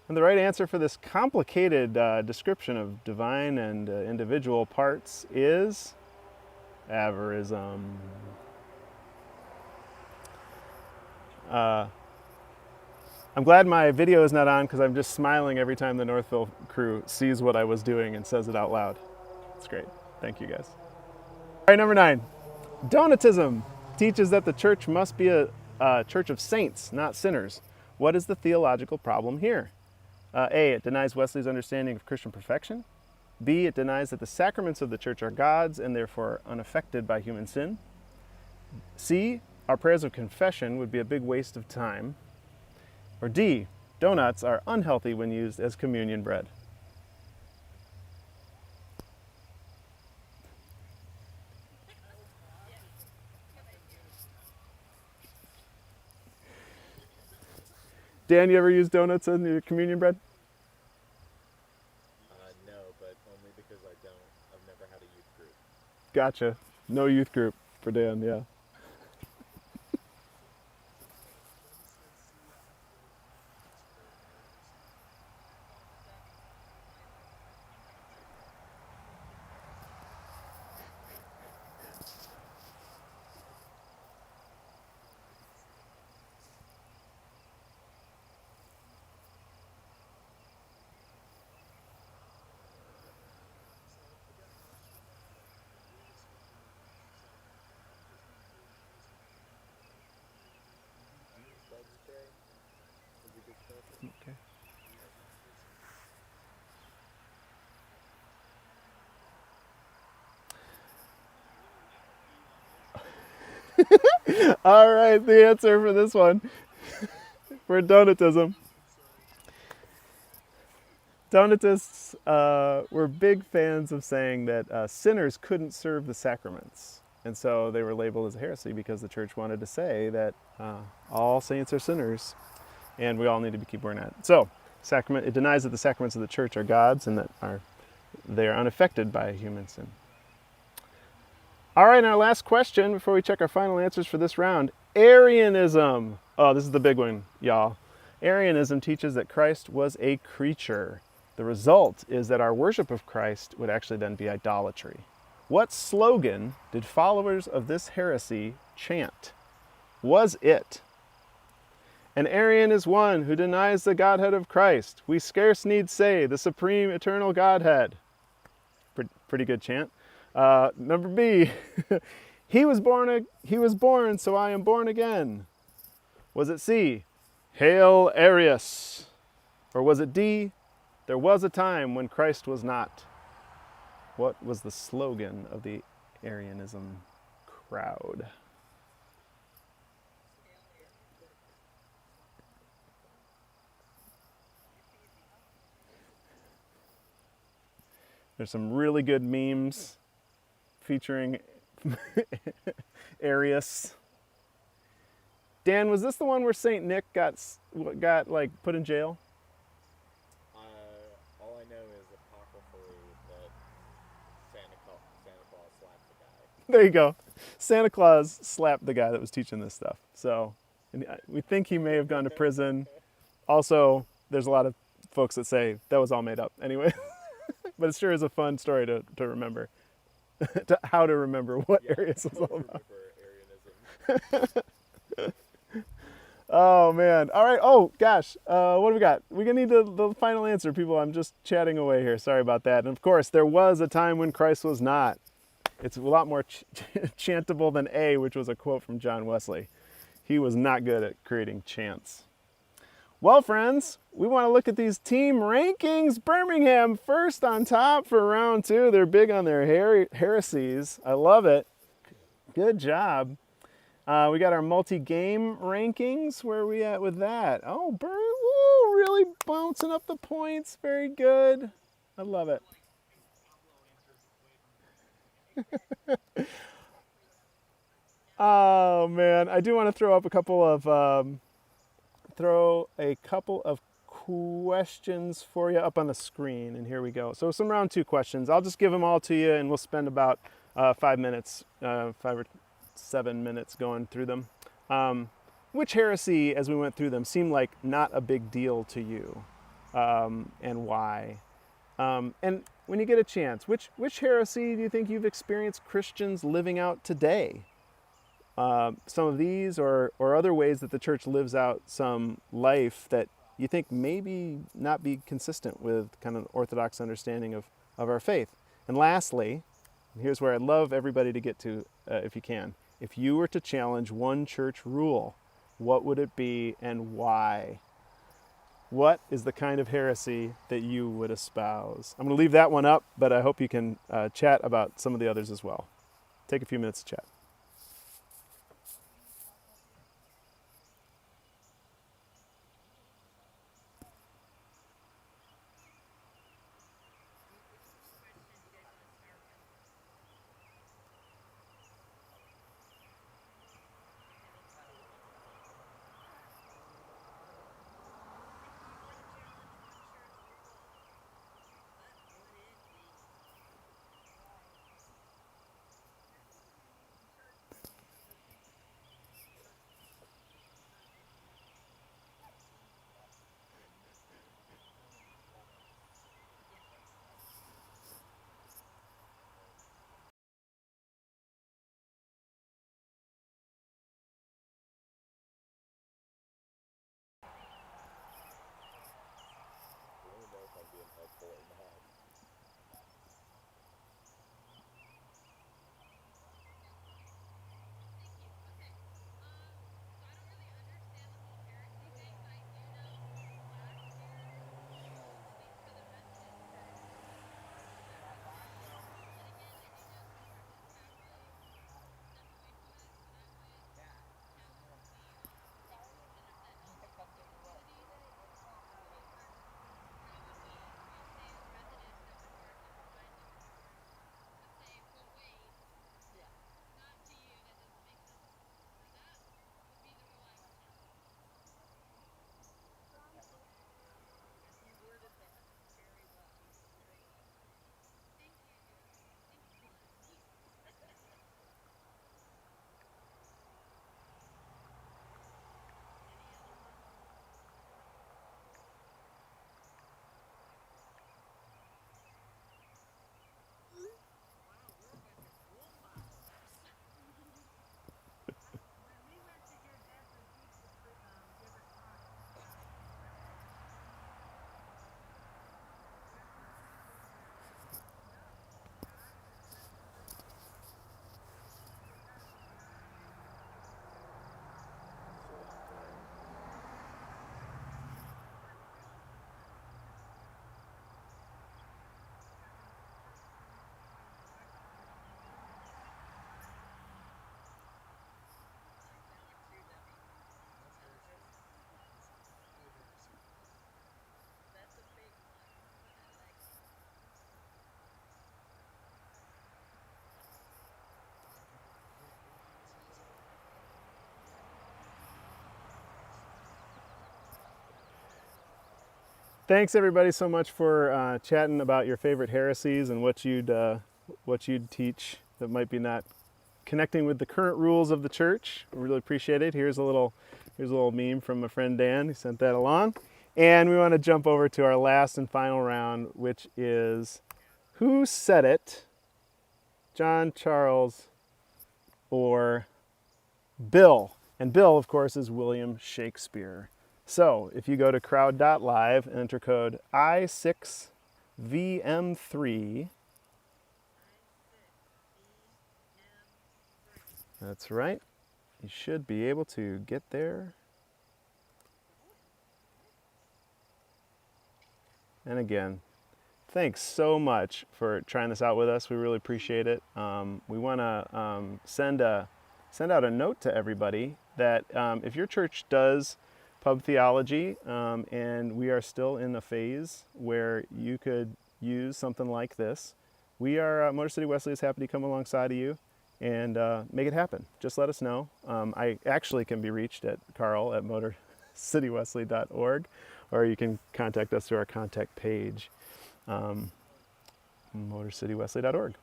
[SPEAKER 1] And the right answer for this complicated description of divine and individual parts is avarism. I'm glad my video is not on because I'm just smiling every time the Northville crew sees what I was doing and says it out loud. It's great. Thank you guys. All right, number 9. Donatism teaches that the church must be a church of saints, not sinners. What is the theological problem here? A, it denies Wesley's understanding of Christian perfection. B, it denies that the sacraments of the church are God's and therefore unaffected by human sin. C, our prayers of confession would be a big waste of time. Or D, donuts are unhealthy when used as communion bread. Dan, you ever use donuts in your communion bread?
[SPEAKER 2] No, but only because I don't. I've never had a youth group.
[SPEAKER 1] Gotcha. No youth group for Dan, yeah. Okay. All right, the answer for this one, for Donatism. Donatists were big fans of saying that sinners couldn't serve the sacraments. And so they were labeled as a heresy because the church wanted to say that all saints are sinners and we all need to keep wearing that. So, sacrament, it denies that the sacraments of the church are God's and that they are unaffected by human sin. All right, and our last question before we check our final answers for this round. Arianism. Oh, this is the big one, y'all. Arianism teaches that Christ was a creature. The result is that our worship of Christ would actually then be idolatry. What slogan did followers of this heresy chant? Was it: "An Arian is one who denies the Godhead of Christ. We scarce need say the supreme eternal Godhead"? Pretty good chant. Number B, he was born, so I am born again. Was it C, Hail Arius? Or was it D, there was a time when Christ was not? What was the slogan of the Arianism crowd? There's some really good memes featuring Arius. Dan, was this the one where Saint Nick got like put in jail?
[SPEAKER 2] All I know is apocryphally that Santa Claus slapped the guy.
[SPEAKER 1] There you go. Santa Claus slapped the guy that was teaching this stuff. So we think he may have gone to prison. Also, there's a lot of folks that say that was all made up anyway. But it sure is a fun story to remember. How to remember what Arius was all about. Oh man. All right. Oh gosh. What do we got? We're gonna need the final answer, people. I'm just chatting away here. Sorry about that. And of course, there was a time when Christ was not. It's a lot more chantable than A, which was a quote from John Wesley. He was not good at creating chants. Well, friends, we want to look at these team rankings. Birmingham first on top for round 2. They're big on their heresies. I love it. Good job. We got our multi-game rankings. Where are we at with that? Oh, really bouncing up the points. Very good. I love it. Oh, man. I do want to throw a couple of questions for you up on the screen, and here we go. So some round 2 questions. I'll just give them all to you, and we'll spend about 5 minutes, 5 or 7 minutes going through them. Which heresy, as we went through them, seemed like not a big deal to you? and why? And when you get a chance, which heresy do you think you've experienced Christians living out today? Some of these or other ways that the church lives out some life that you think maybe not be consistent with kind of orthodox understanding of our faith. And lastly, here's where I'd love everybody to get to if you can. If you were to challenge one church rule, what would it be and why? What is the kind of heresy that you would espouse? I'm going to leave that one up, but I hope you can chat about some of the others as well. Take a few minutes to chat.
[SPEAKER 2] Let me know if I'm being helpful or not.
[SPEAKER 1] Thanks everybody so much for chatting about your favorite heresies and what you'd teach that might be not connecting with the current rules of the church. We really appreciate it. Here's a little meme from my friend Dan. He sent that along. And we want to jump over to our last and final round, which is who said it? John, Charles, or Bill? And Bill, of course, is William Shakespeare. So if you go to crowd.live and enter code I6VM3, that's right, you should be able to get there. And again, thanks so much for trying this out with us. We really appreciate it. We want to send out a note to everybody that if your church does pub theology, and we are still in a phase where you could use something like this, we are, Motor City Wesley is happy to come alongside of you and make it happen. Just let us know. I actually can be reached at carl@motorcitywesley.org, or you can contact us through our contact page, motorcitywesley.org.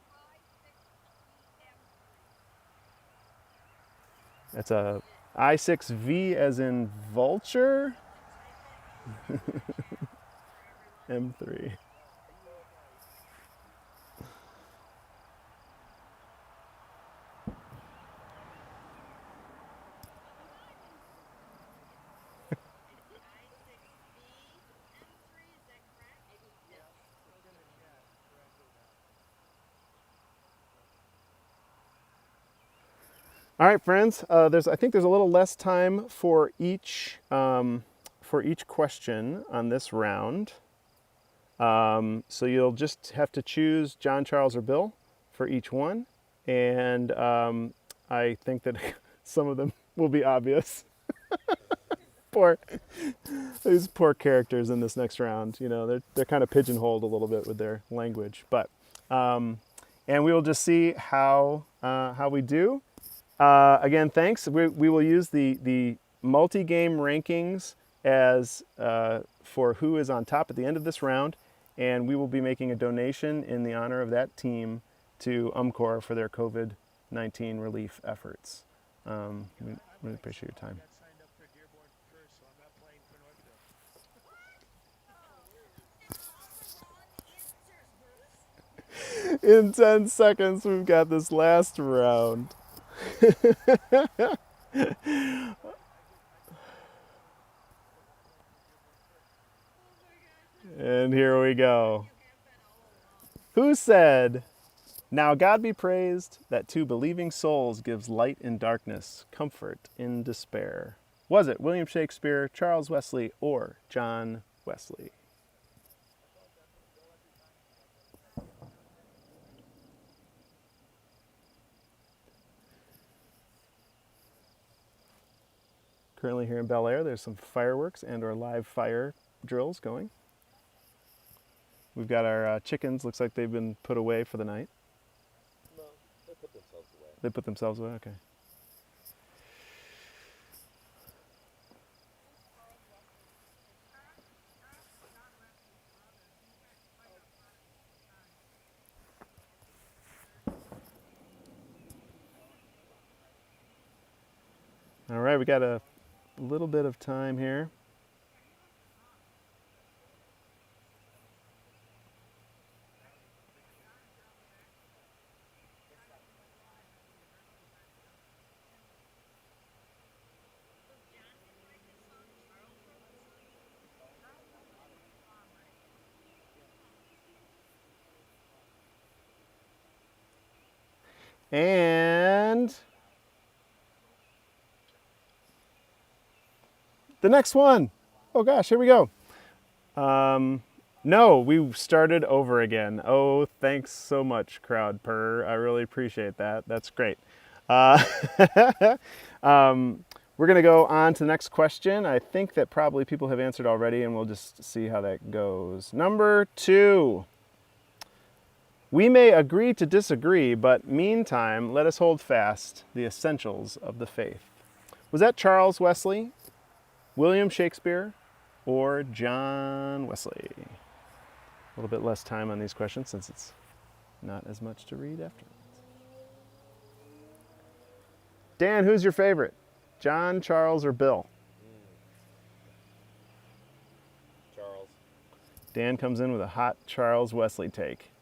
[SPEAKER 1] That's a I6V as in vulture. M3. All right, friends. I think there's a little less time for each question on this round. So you'll just have to choose John, Charles, or Bill for each one, and I think that some of them will be obvious. Poor these poor characters in this next round. You know, they're kind of pigeonholed a little bit with their language, but and we will just see how we do. Again, thanks. We will use the multi-game rankings as for who is on top at the end of this round, and we will be making a donation in the honor of that team to UMCOR for their COVID-19 relief efforts. We really appreciate your time. In 10 seconds, we've got this last round. And here we go. Who said, "Now God be praised that to believing souls gives light in darkness, comfort in despair"? Was it William Shakespeare, Charles Wesley, or John Wesley? Currently here in Bel Air, there's some fireworks and or live fire drills going. We've got our chickens. Looks like they've been put away for the night.
[SPEAKER 2] No, they put themselves away.
[SPEAKER 1] They put themselves away? Okay. All right, we got a little bit of time here. And the next one. Oh gosh, here we go. No, we started over again. Oh, thanks so much, Crowd Purr. I really appreciate that. That's great. We're going to go on to the next question. I think that probably people have answered already, and we'll just see how that goes. Number 2. We may agree to disagree, but meantime, let us hold fast the essentials of the faith. Was that Charles Wesley, William Shakespeare, or John Wesley? A little bit less time on these questions since it's not as much to read afterwards. Dan, who's your favorite? John, Charles, or Bill?
[SPEAKER 2] Charles.
[SPEAKER 1] Dan comes in with a hot Charles Wesley take.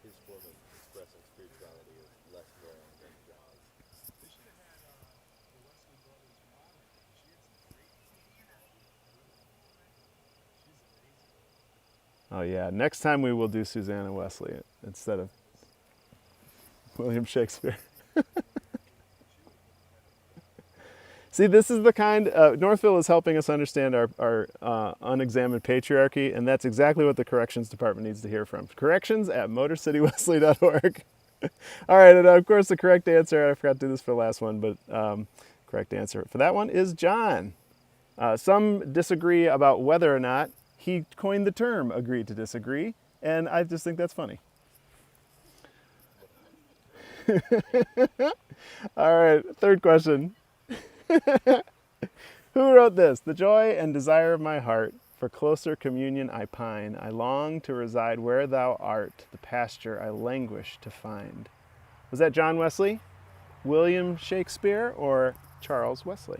[SPEAKER 2] His form of expressing spirituality is less glowing than John's.
[SPEAKER 1] Oh yeah, next time we will do Susanna Wesley instead of William Shakespeare. See, this is the kind, Northville is helping us understand our unexamined patriarchy, and that's exactly what the corrections department needs to hear from. corrections@motorcitywesley.org. All right, and of course the correct answer, I forgot to do this for the last one, but correct answer for that one is John. Some disagree about whether or not he coined the term "agree to disagree," and I just think that's funny. All right, third question. Who wrote this? "The joy and desire of my heart, For closer communion I pine. I long to reside where thou art, the pasture I languish to find. Was that John Wesley, William Shakespeare, or Charles Wesley?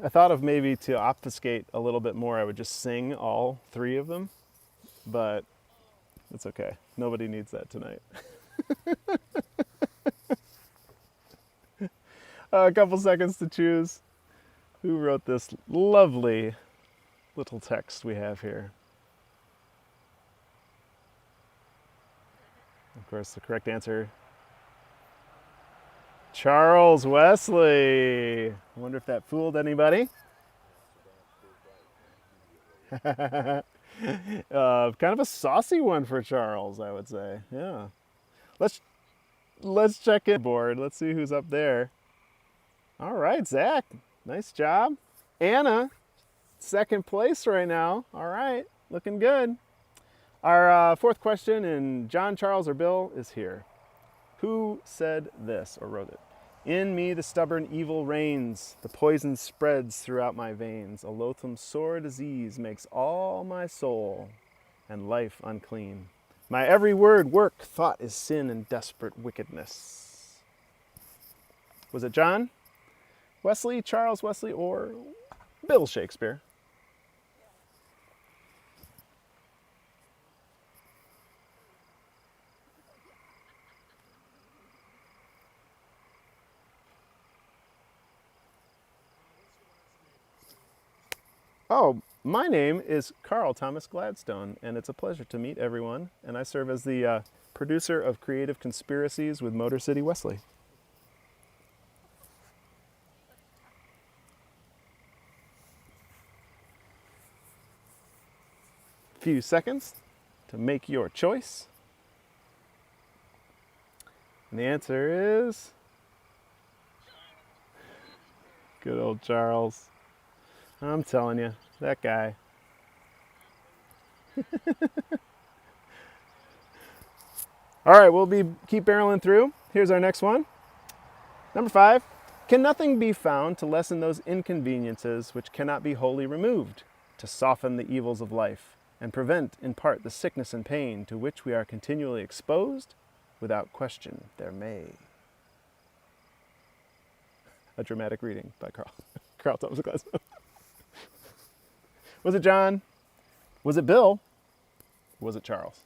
[SPEAKER 1] I thought of maybe to obfuscate a little bit more, I would just sing all three of them, but it's okay. Nobody needs that tonight. A couple seconds to choose. Who wrote this lovely little text we have here? Of course, the correct answer, Charles Wesley. I wonder if that fooled anybody. Kind of a saucy one for Charles, I would say. Yeah. Let's check in board. Let's see who's up there. All right, Zach. Nice job. Anna, second place right now. All right, looking good. Our fourth question in John, Charles, or Bill is here. Who said this or wrote it? In me the stubborn evil reigns, the poison spreads throughout my veins. A loathsome sore disease makes all my soul and life unclean. My every word, work, thought is sin and desperate wickedness. Was it John Wesley, Charles Wesley, or Bill Shakespeare? Oh, my name is Carl Thomas Gladstone, and it's a pleasure to meet everyone. And I serve as the producer of Creative Conspiracies with Motor City Wesley. Few seconds to make your choice. And the answer is good old Charles. I'm telling you, that guy. All right, we'll keep barreling through. Here's our next one. Number 5. Can nothing be found to lessen those inconveniences which cannot be wholly removed, to soften the evils of life, and prevent in part the sickness and pain to which we are continually exposed? Without question, there may. A dramatic reading by Carl Thomas Gladstone. Was it John? Was it Bill? Was it Charles?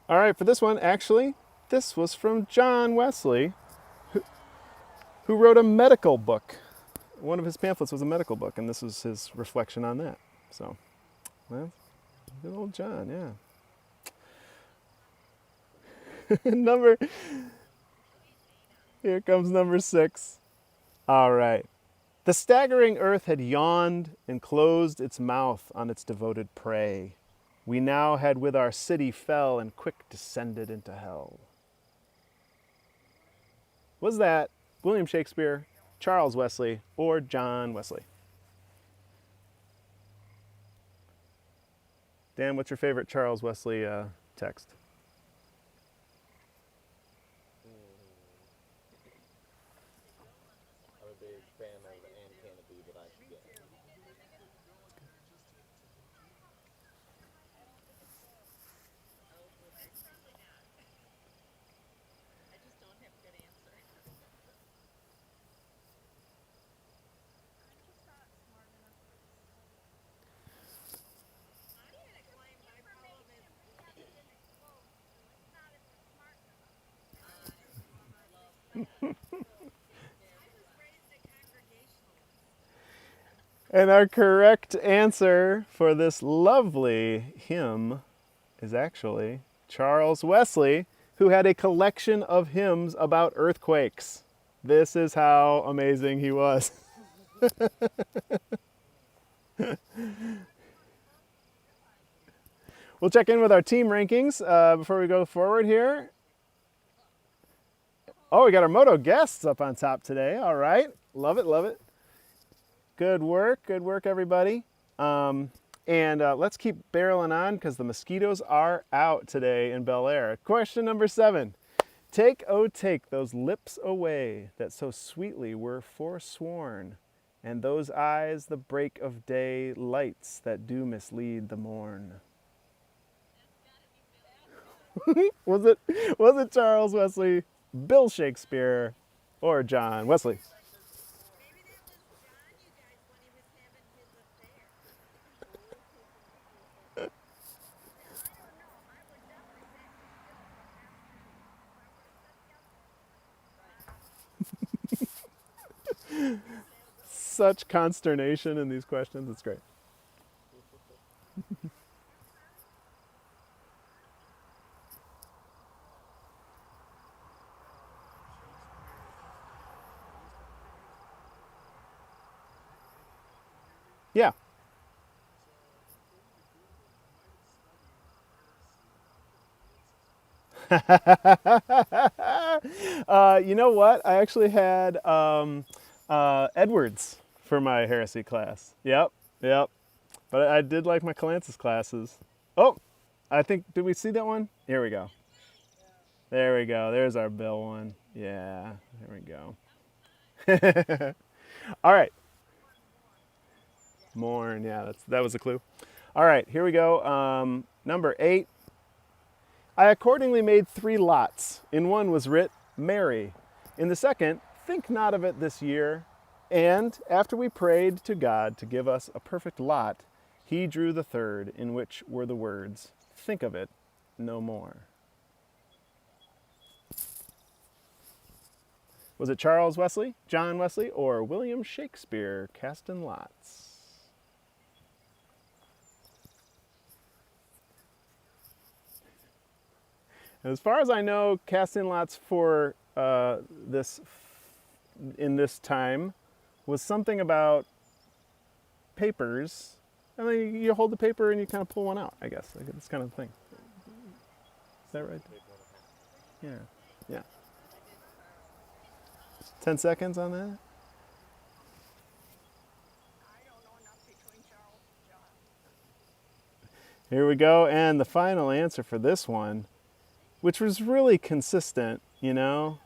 [SPEAKER 1] All right, for this one, actually, this was from John Wesley, who wrote a medical book. One of his pamphlets was a medical book, and this was his reflection on that. So, well, good old John, yeah. Here comes number 6. All right. The staggering earth had yawned and closed its mouth on its devoted prey. We now had with our city fell and quick descended into hell. Was that William Shakespeare, Charles Wesley, or John Wesley? Dan, what's your favorite Charles Wesley text?
[SPEAKER 2] I'm a big fan of and can it be that I should get.
[SPEAKER 1] And our correct answer for this lovely hymn is actually Charles Wesley, who had a collection of hymns about earthquakes. This is how amazing he was. We'll check in with our team rankings before we go forward here. Oh, we got our Moto guests up on top today. All right. Love it, love it. Good work, everybody. And let's keep barreling on because the mosquitoes are out today in Bel Air. Question number 7. Take, oh, take those lips away that so sweetly were forsworn, and those eyes the break of day lights that do mislead the morn. Was it Charles Wesley, Bill Shakespeare, or John Wesley?
[SPEAKER 3] Maybe that was John, you guys, when he was having his affair. I don't know. I would definitely say
[SPEAKER 1] Such consternation in these questions. It's great. Yeah. You know what? I actually had Edwards for my heresy class. Yep. But I did like my Calansis classes. Oh, I think, did we see that one? Here we go. There we go. There's our Bill one. Yeah, there we go. All right. Mourn, yeah, that was a clue. All right, here we go. Number 8. I accordingly made 3 lots. In one was writ, Mary. In the second, think not of it this year. And after we prayed to God to give us a perfect lot, he drew the third, in which were the words, think of it no more. Was it Charles Wesley, John Wesley, or William Shakespeare casting lots? And as far as I know, casting lots for in this time was something about papers. And then you hold the paper and you kind of pull one out, I guess. Like this kind of thing. Is that right? Yeah. 10 seconds on that?
[SPEAKER 3] I don't know enough between Charles and John.
[SPEAKER 1] Here we go. And the final answer for this one, which was really consistent, you know.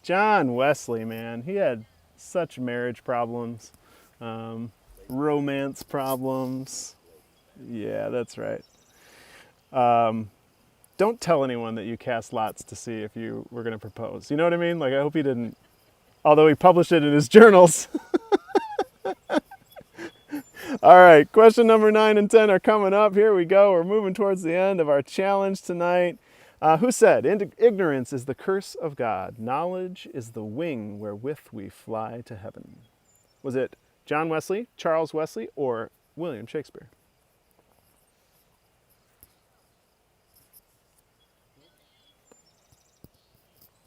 [SPEAKER 1] John Wesley, man, he had such marriage problems, romance problems. Yeah, that's right. Don't tell anyone that you cast lots to see if you were going to propose. You know what I mean? Like, I hope he didn't, although he published it in his journals. All right, question number 9 and 10 are coming up. Here we go. We're moving towards the end of our challenge tonight. Who said, ignorance is the curse of God, knowledge is the wing wherewith we fly to heaven? Was it John Wesley, Charles Wesley, or William Shakespeare?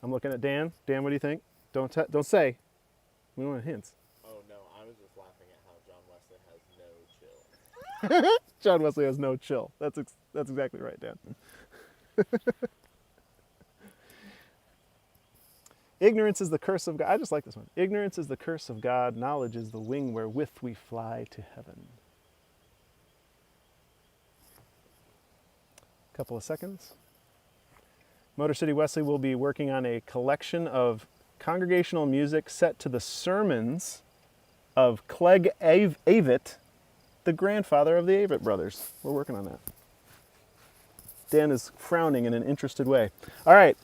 [SPEAKER 1] I'm looking at Dan. Dan, what do you think? Don't say. We don't want hints.
[SPEAKER 2] Oh no, I was just laughing at how John Wesley has no chill.
[SPEAKER 1] John Wesley has no chill. That's exactly right, Dan. Ignorance is the curse of God. I just like this one. Ignorance is the curse of God. Knowledge is the wing wherewith we fly to heaven. Couple of seconds. Motor City Wesley will be working on a collection of congregational music set to the sermons of Clegg Avett, the grandfather of the Avett brothers. We're working on that. Dan is frowning in an interested way. All right.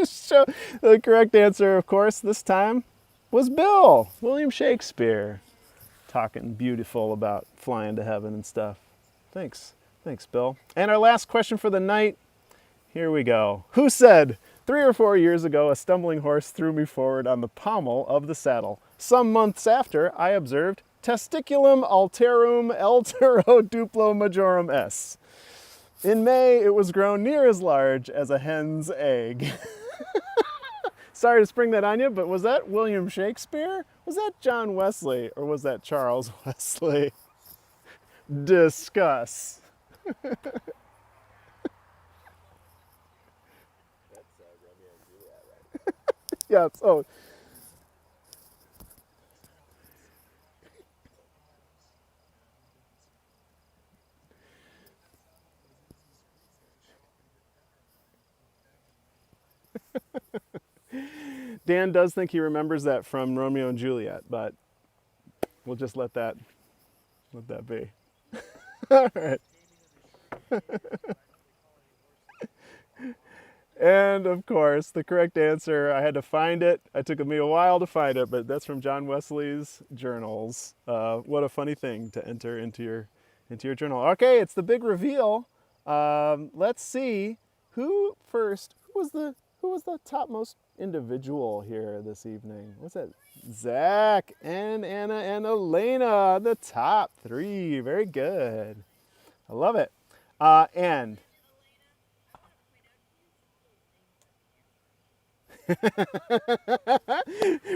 [SPEAKER 1] So the correct answer, of course, this time was Bill, William Shakespeare, talking beautiful about flying to heaven and stuff. Thanks, Bill. And our last question for the night, here we go. Who said, 3 or 4 years ago, a stumbling horse threw me forward on the pommel of the saddle. Some months after, I observed testiculum alterum altero duplo majorum s. In May, it was grown near as large as a hen's egg. Sorry to spring that on you, but was that William Shakespeare? Was that John Wesley? Or was that Charles Wesley? Discuss.
[SPEAKER 2] That's Romeo and Juliet, right?
[SPEAKER 1] Yeah, so Dan does think he remembers that from Romeo and Juliet, but we'll just let that be. All right. And of course, the correct answer, I had to find it. It took me a while to find it, but that's from John Wesley's journals. What a funny thing to enter into your journal. Okay, it's the big reveal. Let's see who first. Who was the topmost individual here this evening? What's that? Zach and Anna and Elena, the top 3. Very good. I love it. And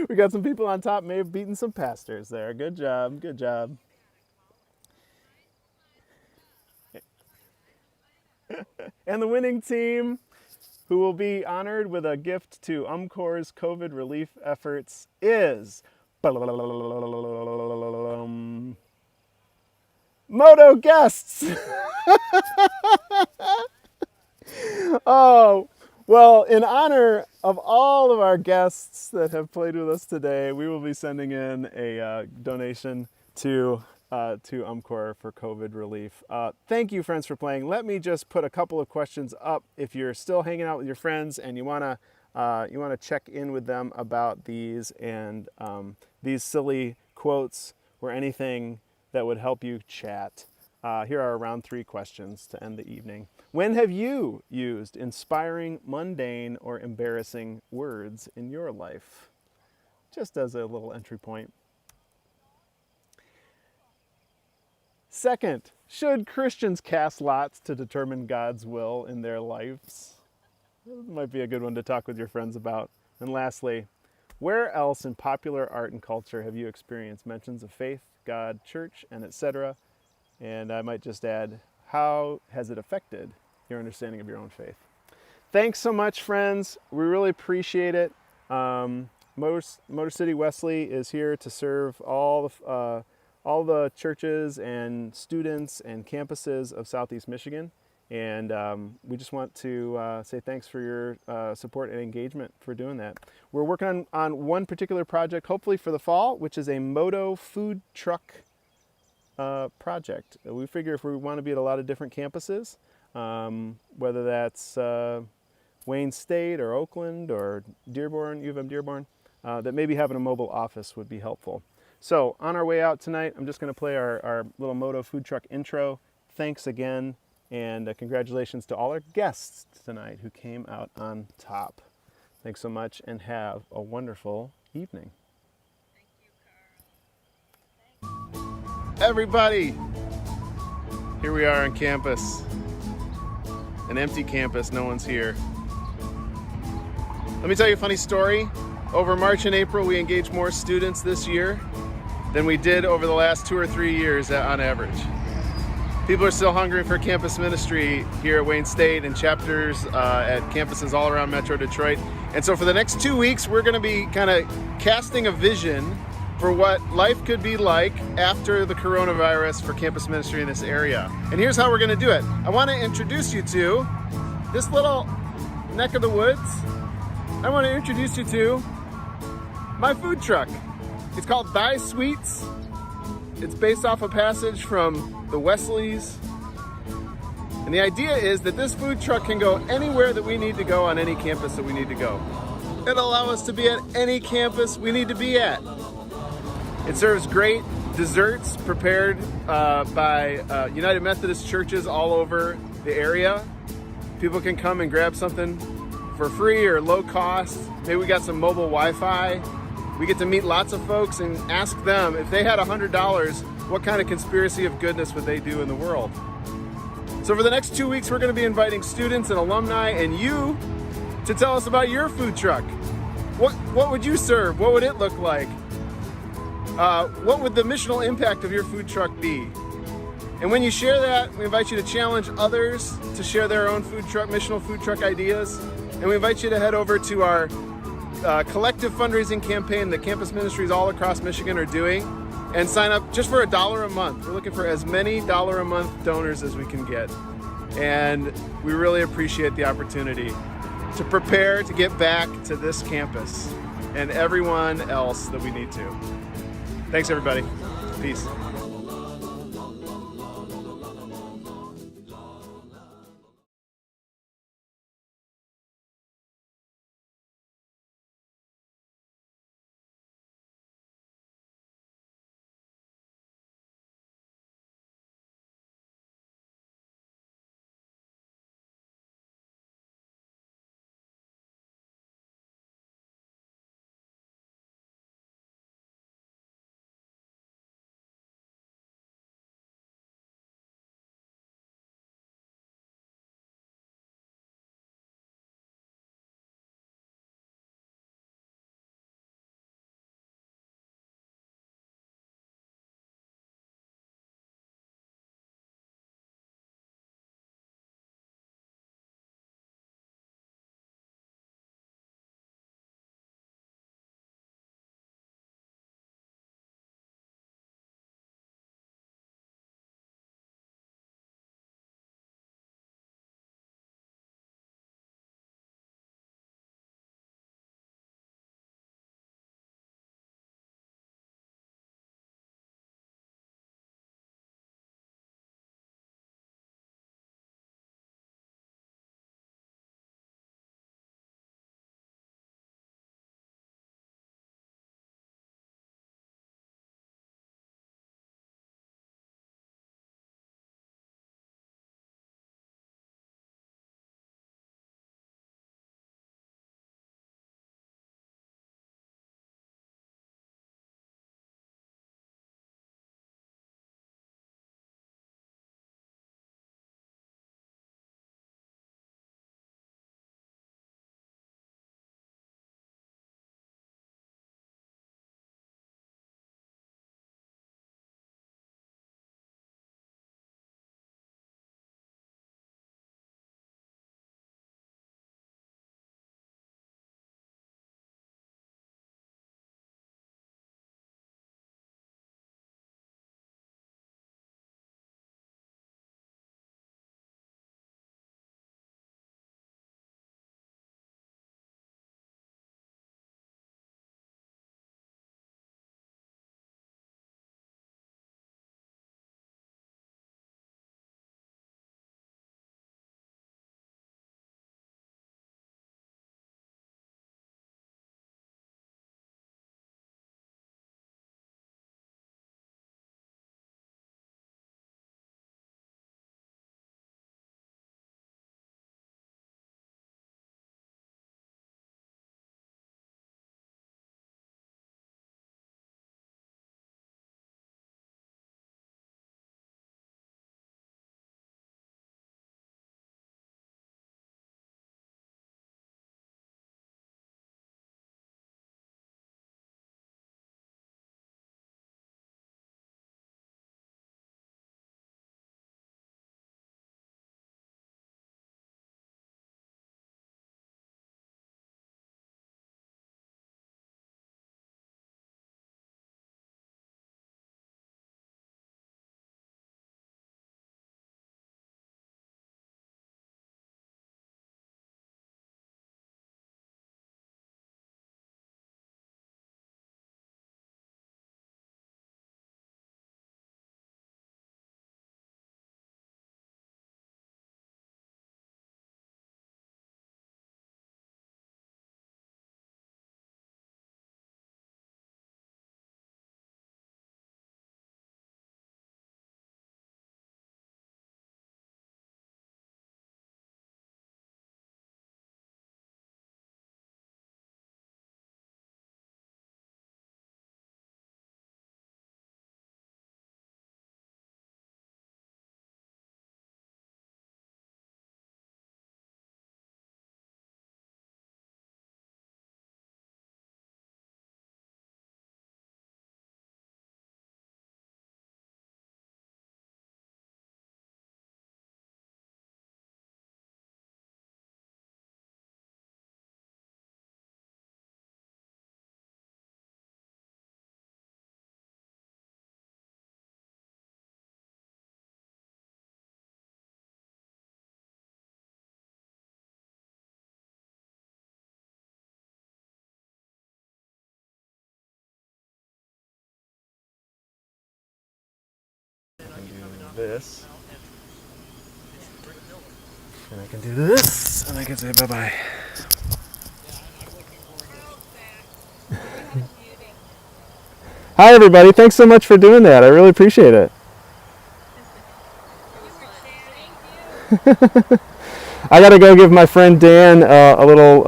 [SPEAKER 1] we got some people on top, may have beaten some pastors there. Good job. Good job. And the winning team, who will be honored with a gift to UMCOR's COVID relief efforts, is Moto guests. Oh, well, in honor of all of our guests that have played with us today, we will be sending in a donation to UMCOR for COVID relief. Thank you, friends, for playing. Let me just put a couple of questions up. If you're still hanging out with your friends and you wanna check in with them about these and these silly quotes or anything that would help you chat, here are around 3 questions to end the evening. When have you used inspiring, mundane, or embarrassing words in your life? Just as a little entry point. Second, should Christians cast lots to determine God's will in their lives? That might be a good one to talk with your friends about. And lastly, where else in popular art and culture have you experienced mentions of faith, God, church, and etc.? And I might just add, how has it affected your understanding of your own faith? Thanks so much, friends. We really appreciate it. Motor City Wesley is here to serve all the churches and students and campuses of Southeast Michigan. And we just want to say thanks for your support and engagement for doing that. We're working on one particular project, hopefully for the fall, which is a Moto food truck project. We figure if we want to be at a lot of different campuses, whether that's Wayne State or Oakland or Dearborn, U of M Dearborn, that maybe having a mobile office would be helpful. So on our way out tonight, I'm just going to play our little Moto food truck intro. Thanks again, and congratulations to all our guests tonight who came out on top. Thanks so much, and have a wonderful evening. Everybody, here we are on campus. An empty campus, no one's here. Let me tell you a funny story. Over March and April, we engaged more students this year than we did over the last 2 or 3 years on average. People are still hungry for campus ministry here at Wayne State and chapters at campuses all around Metro Detroit. And so for the next 2 weeks, we're gonna be kind of casting a vision for what life could be like after the coronavirus for campus ministry in this area. And here's how we're gonna do it. I wanna introduce you to this little neck of the woods. I wanna introduce you to my food truck. It's called Thy Sweets. It's based off a passage from the Wesleys. And the idea is that this food truck can go anywhere that we need to go on any campus that we need to go. It'll allow us to be at any campus we need to be at. It serves great desserts prepared by United Methodist churches all over the area. People can come and grab something for free or low cost. Maybe we got some mobile Wi-Fi. We get to meet lots of folks and ask them if they had $100, what kind of conspiracy of goodness would they do in the world? So for the next 2 weeks, we're going to be inviting students and alumni and you to tell us about your food truck. What would you serve? What would it look like? What would the missional impact of your food truck be? And when you share that, we invite you to challenge others to share their own missional food truck ideas. And we invite you to head over to our collective fundraising campaign that campus ministries all across Michigan are doing and sign up just for $1 a month. We're looking for as many $1 a month donors as we can get. And we really appreciate the opportunity to prepare to get back to this campus and everyone else that we need to. Thanks, everybody. Peace. can do this. And I can do this. And I can say bye-bye.
[SPEAKER 3] Charles back. We had him muting.
[SPEAKER 1] Hi, everybody. Thanks so much for doing that. I really appreciate it.
[SPEAKER 3] You were chatting. Thank you.
[SPEAKER 1] I got to go give my friend Dan a little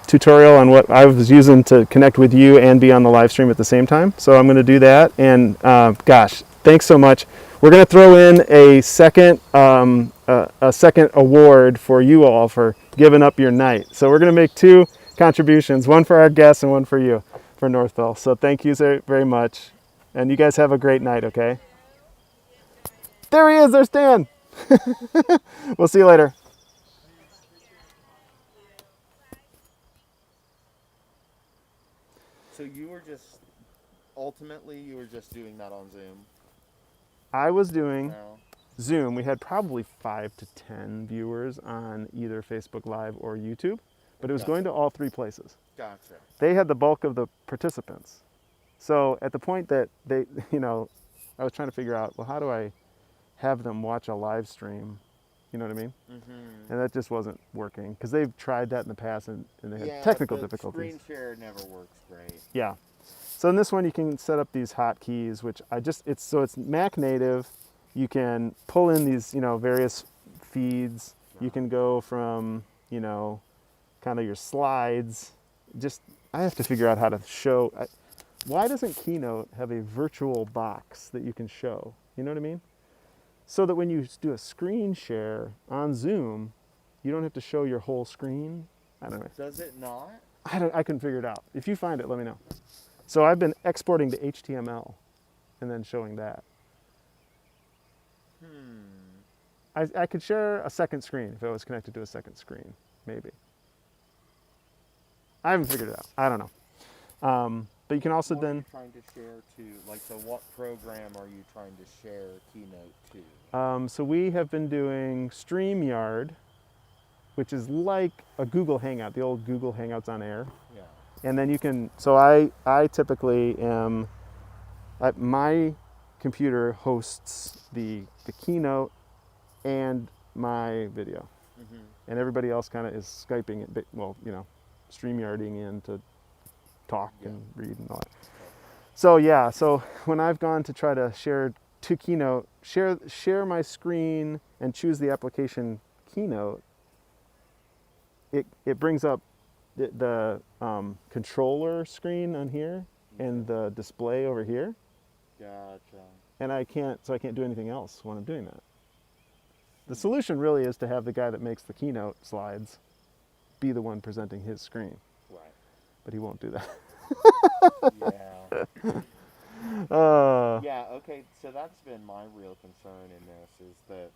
[SPEAKER 1] tutorial on what I was using to connect with you and be on the live stream at the same time. So I'm going to do that. And gosh, thanks so much. We're going to throw in a second award for you all for giving up your night. So we're going to make 2 contributions, one for our guests and one for you for Northville. So thank you very much. And you guys have a great night, okay? There he is. There's Dan. We'll see you later.
[SPEAKER 2] So you were just ultimately you were just doing that on Zoom.
[SPEAKER 1] I was doing
[SPEAKER 2] No.
[SPEAKER 1] Zoom. We had probably 5 to 10 viewers on either Facebook Live or YouTube, but it was
[SPEAKER 2] Gotcha.
[SPEAKER 1] going to all 3 places.
[SPEAKER 2] Gotcha.
[SPEAKER 1] They had the bulk of the participants. So at the point that they, I was trying to figure out, well, how do I have them watch a live stream? You know what I mean?
[SPEAKER 2] Mm-hmm.
[SPEAKER 1] And that just wasn't working because they've tried that in the past and they
[SPEAKER 2] Yeah,
[SPEAKER 1] had technical
[SPEAKER 2] the
[SPEAKER 1] difficulties.
[SPEAKER 2] Screen share never works great.
[SPEAKER 1] Yeah. So in this one, you can set up these hotkeys, which it's Mac native. You can pull in these, various feeds. You can go from, kind of your slides. I have to figure out how to show. Why doesn't Keynote have a virtual box that you can show? You know what I mean? So that when you do a screen share on Zoom, you don't have to show your whole screen. I don't know.
[SPEAKER 2] Does it not?
[SPEAKER 1] I couldn't figure it out. If you find it, let me know. So I've been exporting to HTML and then showing that. I could share a second screen if I was connected to a second screen, maybe. I haven't figured it out. I don't know. But you can also
[SPEAKER 2] What are
[SPEAKER 1] then,
[SPEAKER 2] you trying to share to? So what program are you trying to share Keynote to?
[SPEAKER 1] so we have been doing StreamYard, which is like a Google Hangout, the old Google Hangouts on Air.
[SPEAKER 2] Yeah.
[SPEAKER 1] And then you can, so I typically am, my computer hosts the Keynote and my video.
[SPEAKER 2] Mm-hmm.
[SPEAKER 1] And everybody else kind of is Skyping it, StreamYarding in to talk and read and all that. So yeah, so when I've gone to try to share to Keynote, share my screen and choose the application Keynote, it brings up the controller screen on here and the display over here,
[SPEAKER 2] Gotcha.
[SPEAKER 1] and I can't do anything else when I'm doing that. The solution really is to have the guy that makes the Keynote slides be the one presenting his screen,
[SPEAKER 2] Right.
[SPEAKER 1] but he won't do that.
[SPEAKER 2] Yeah.
[SPEAKER 1] Uh,
[SPEAKER 2] Yeah, okay, so that's been my real concern in this is that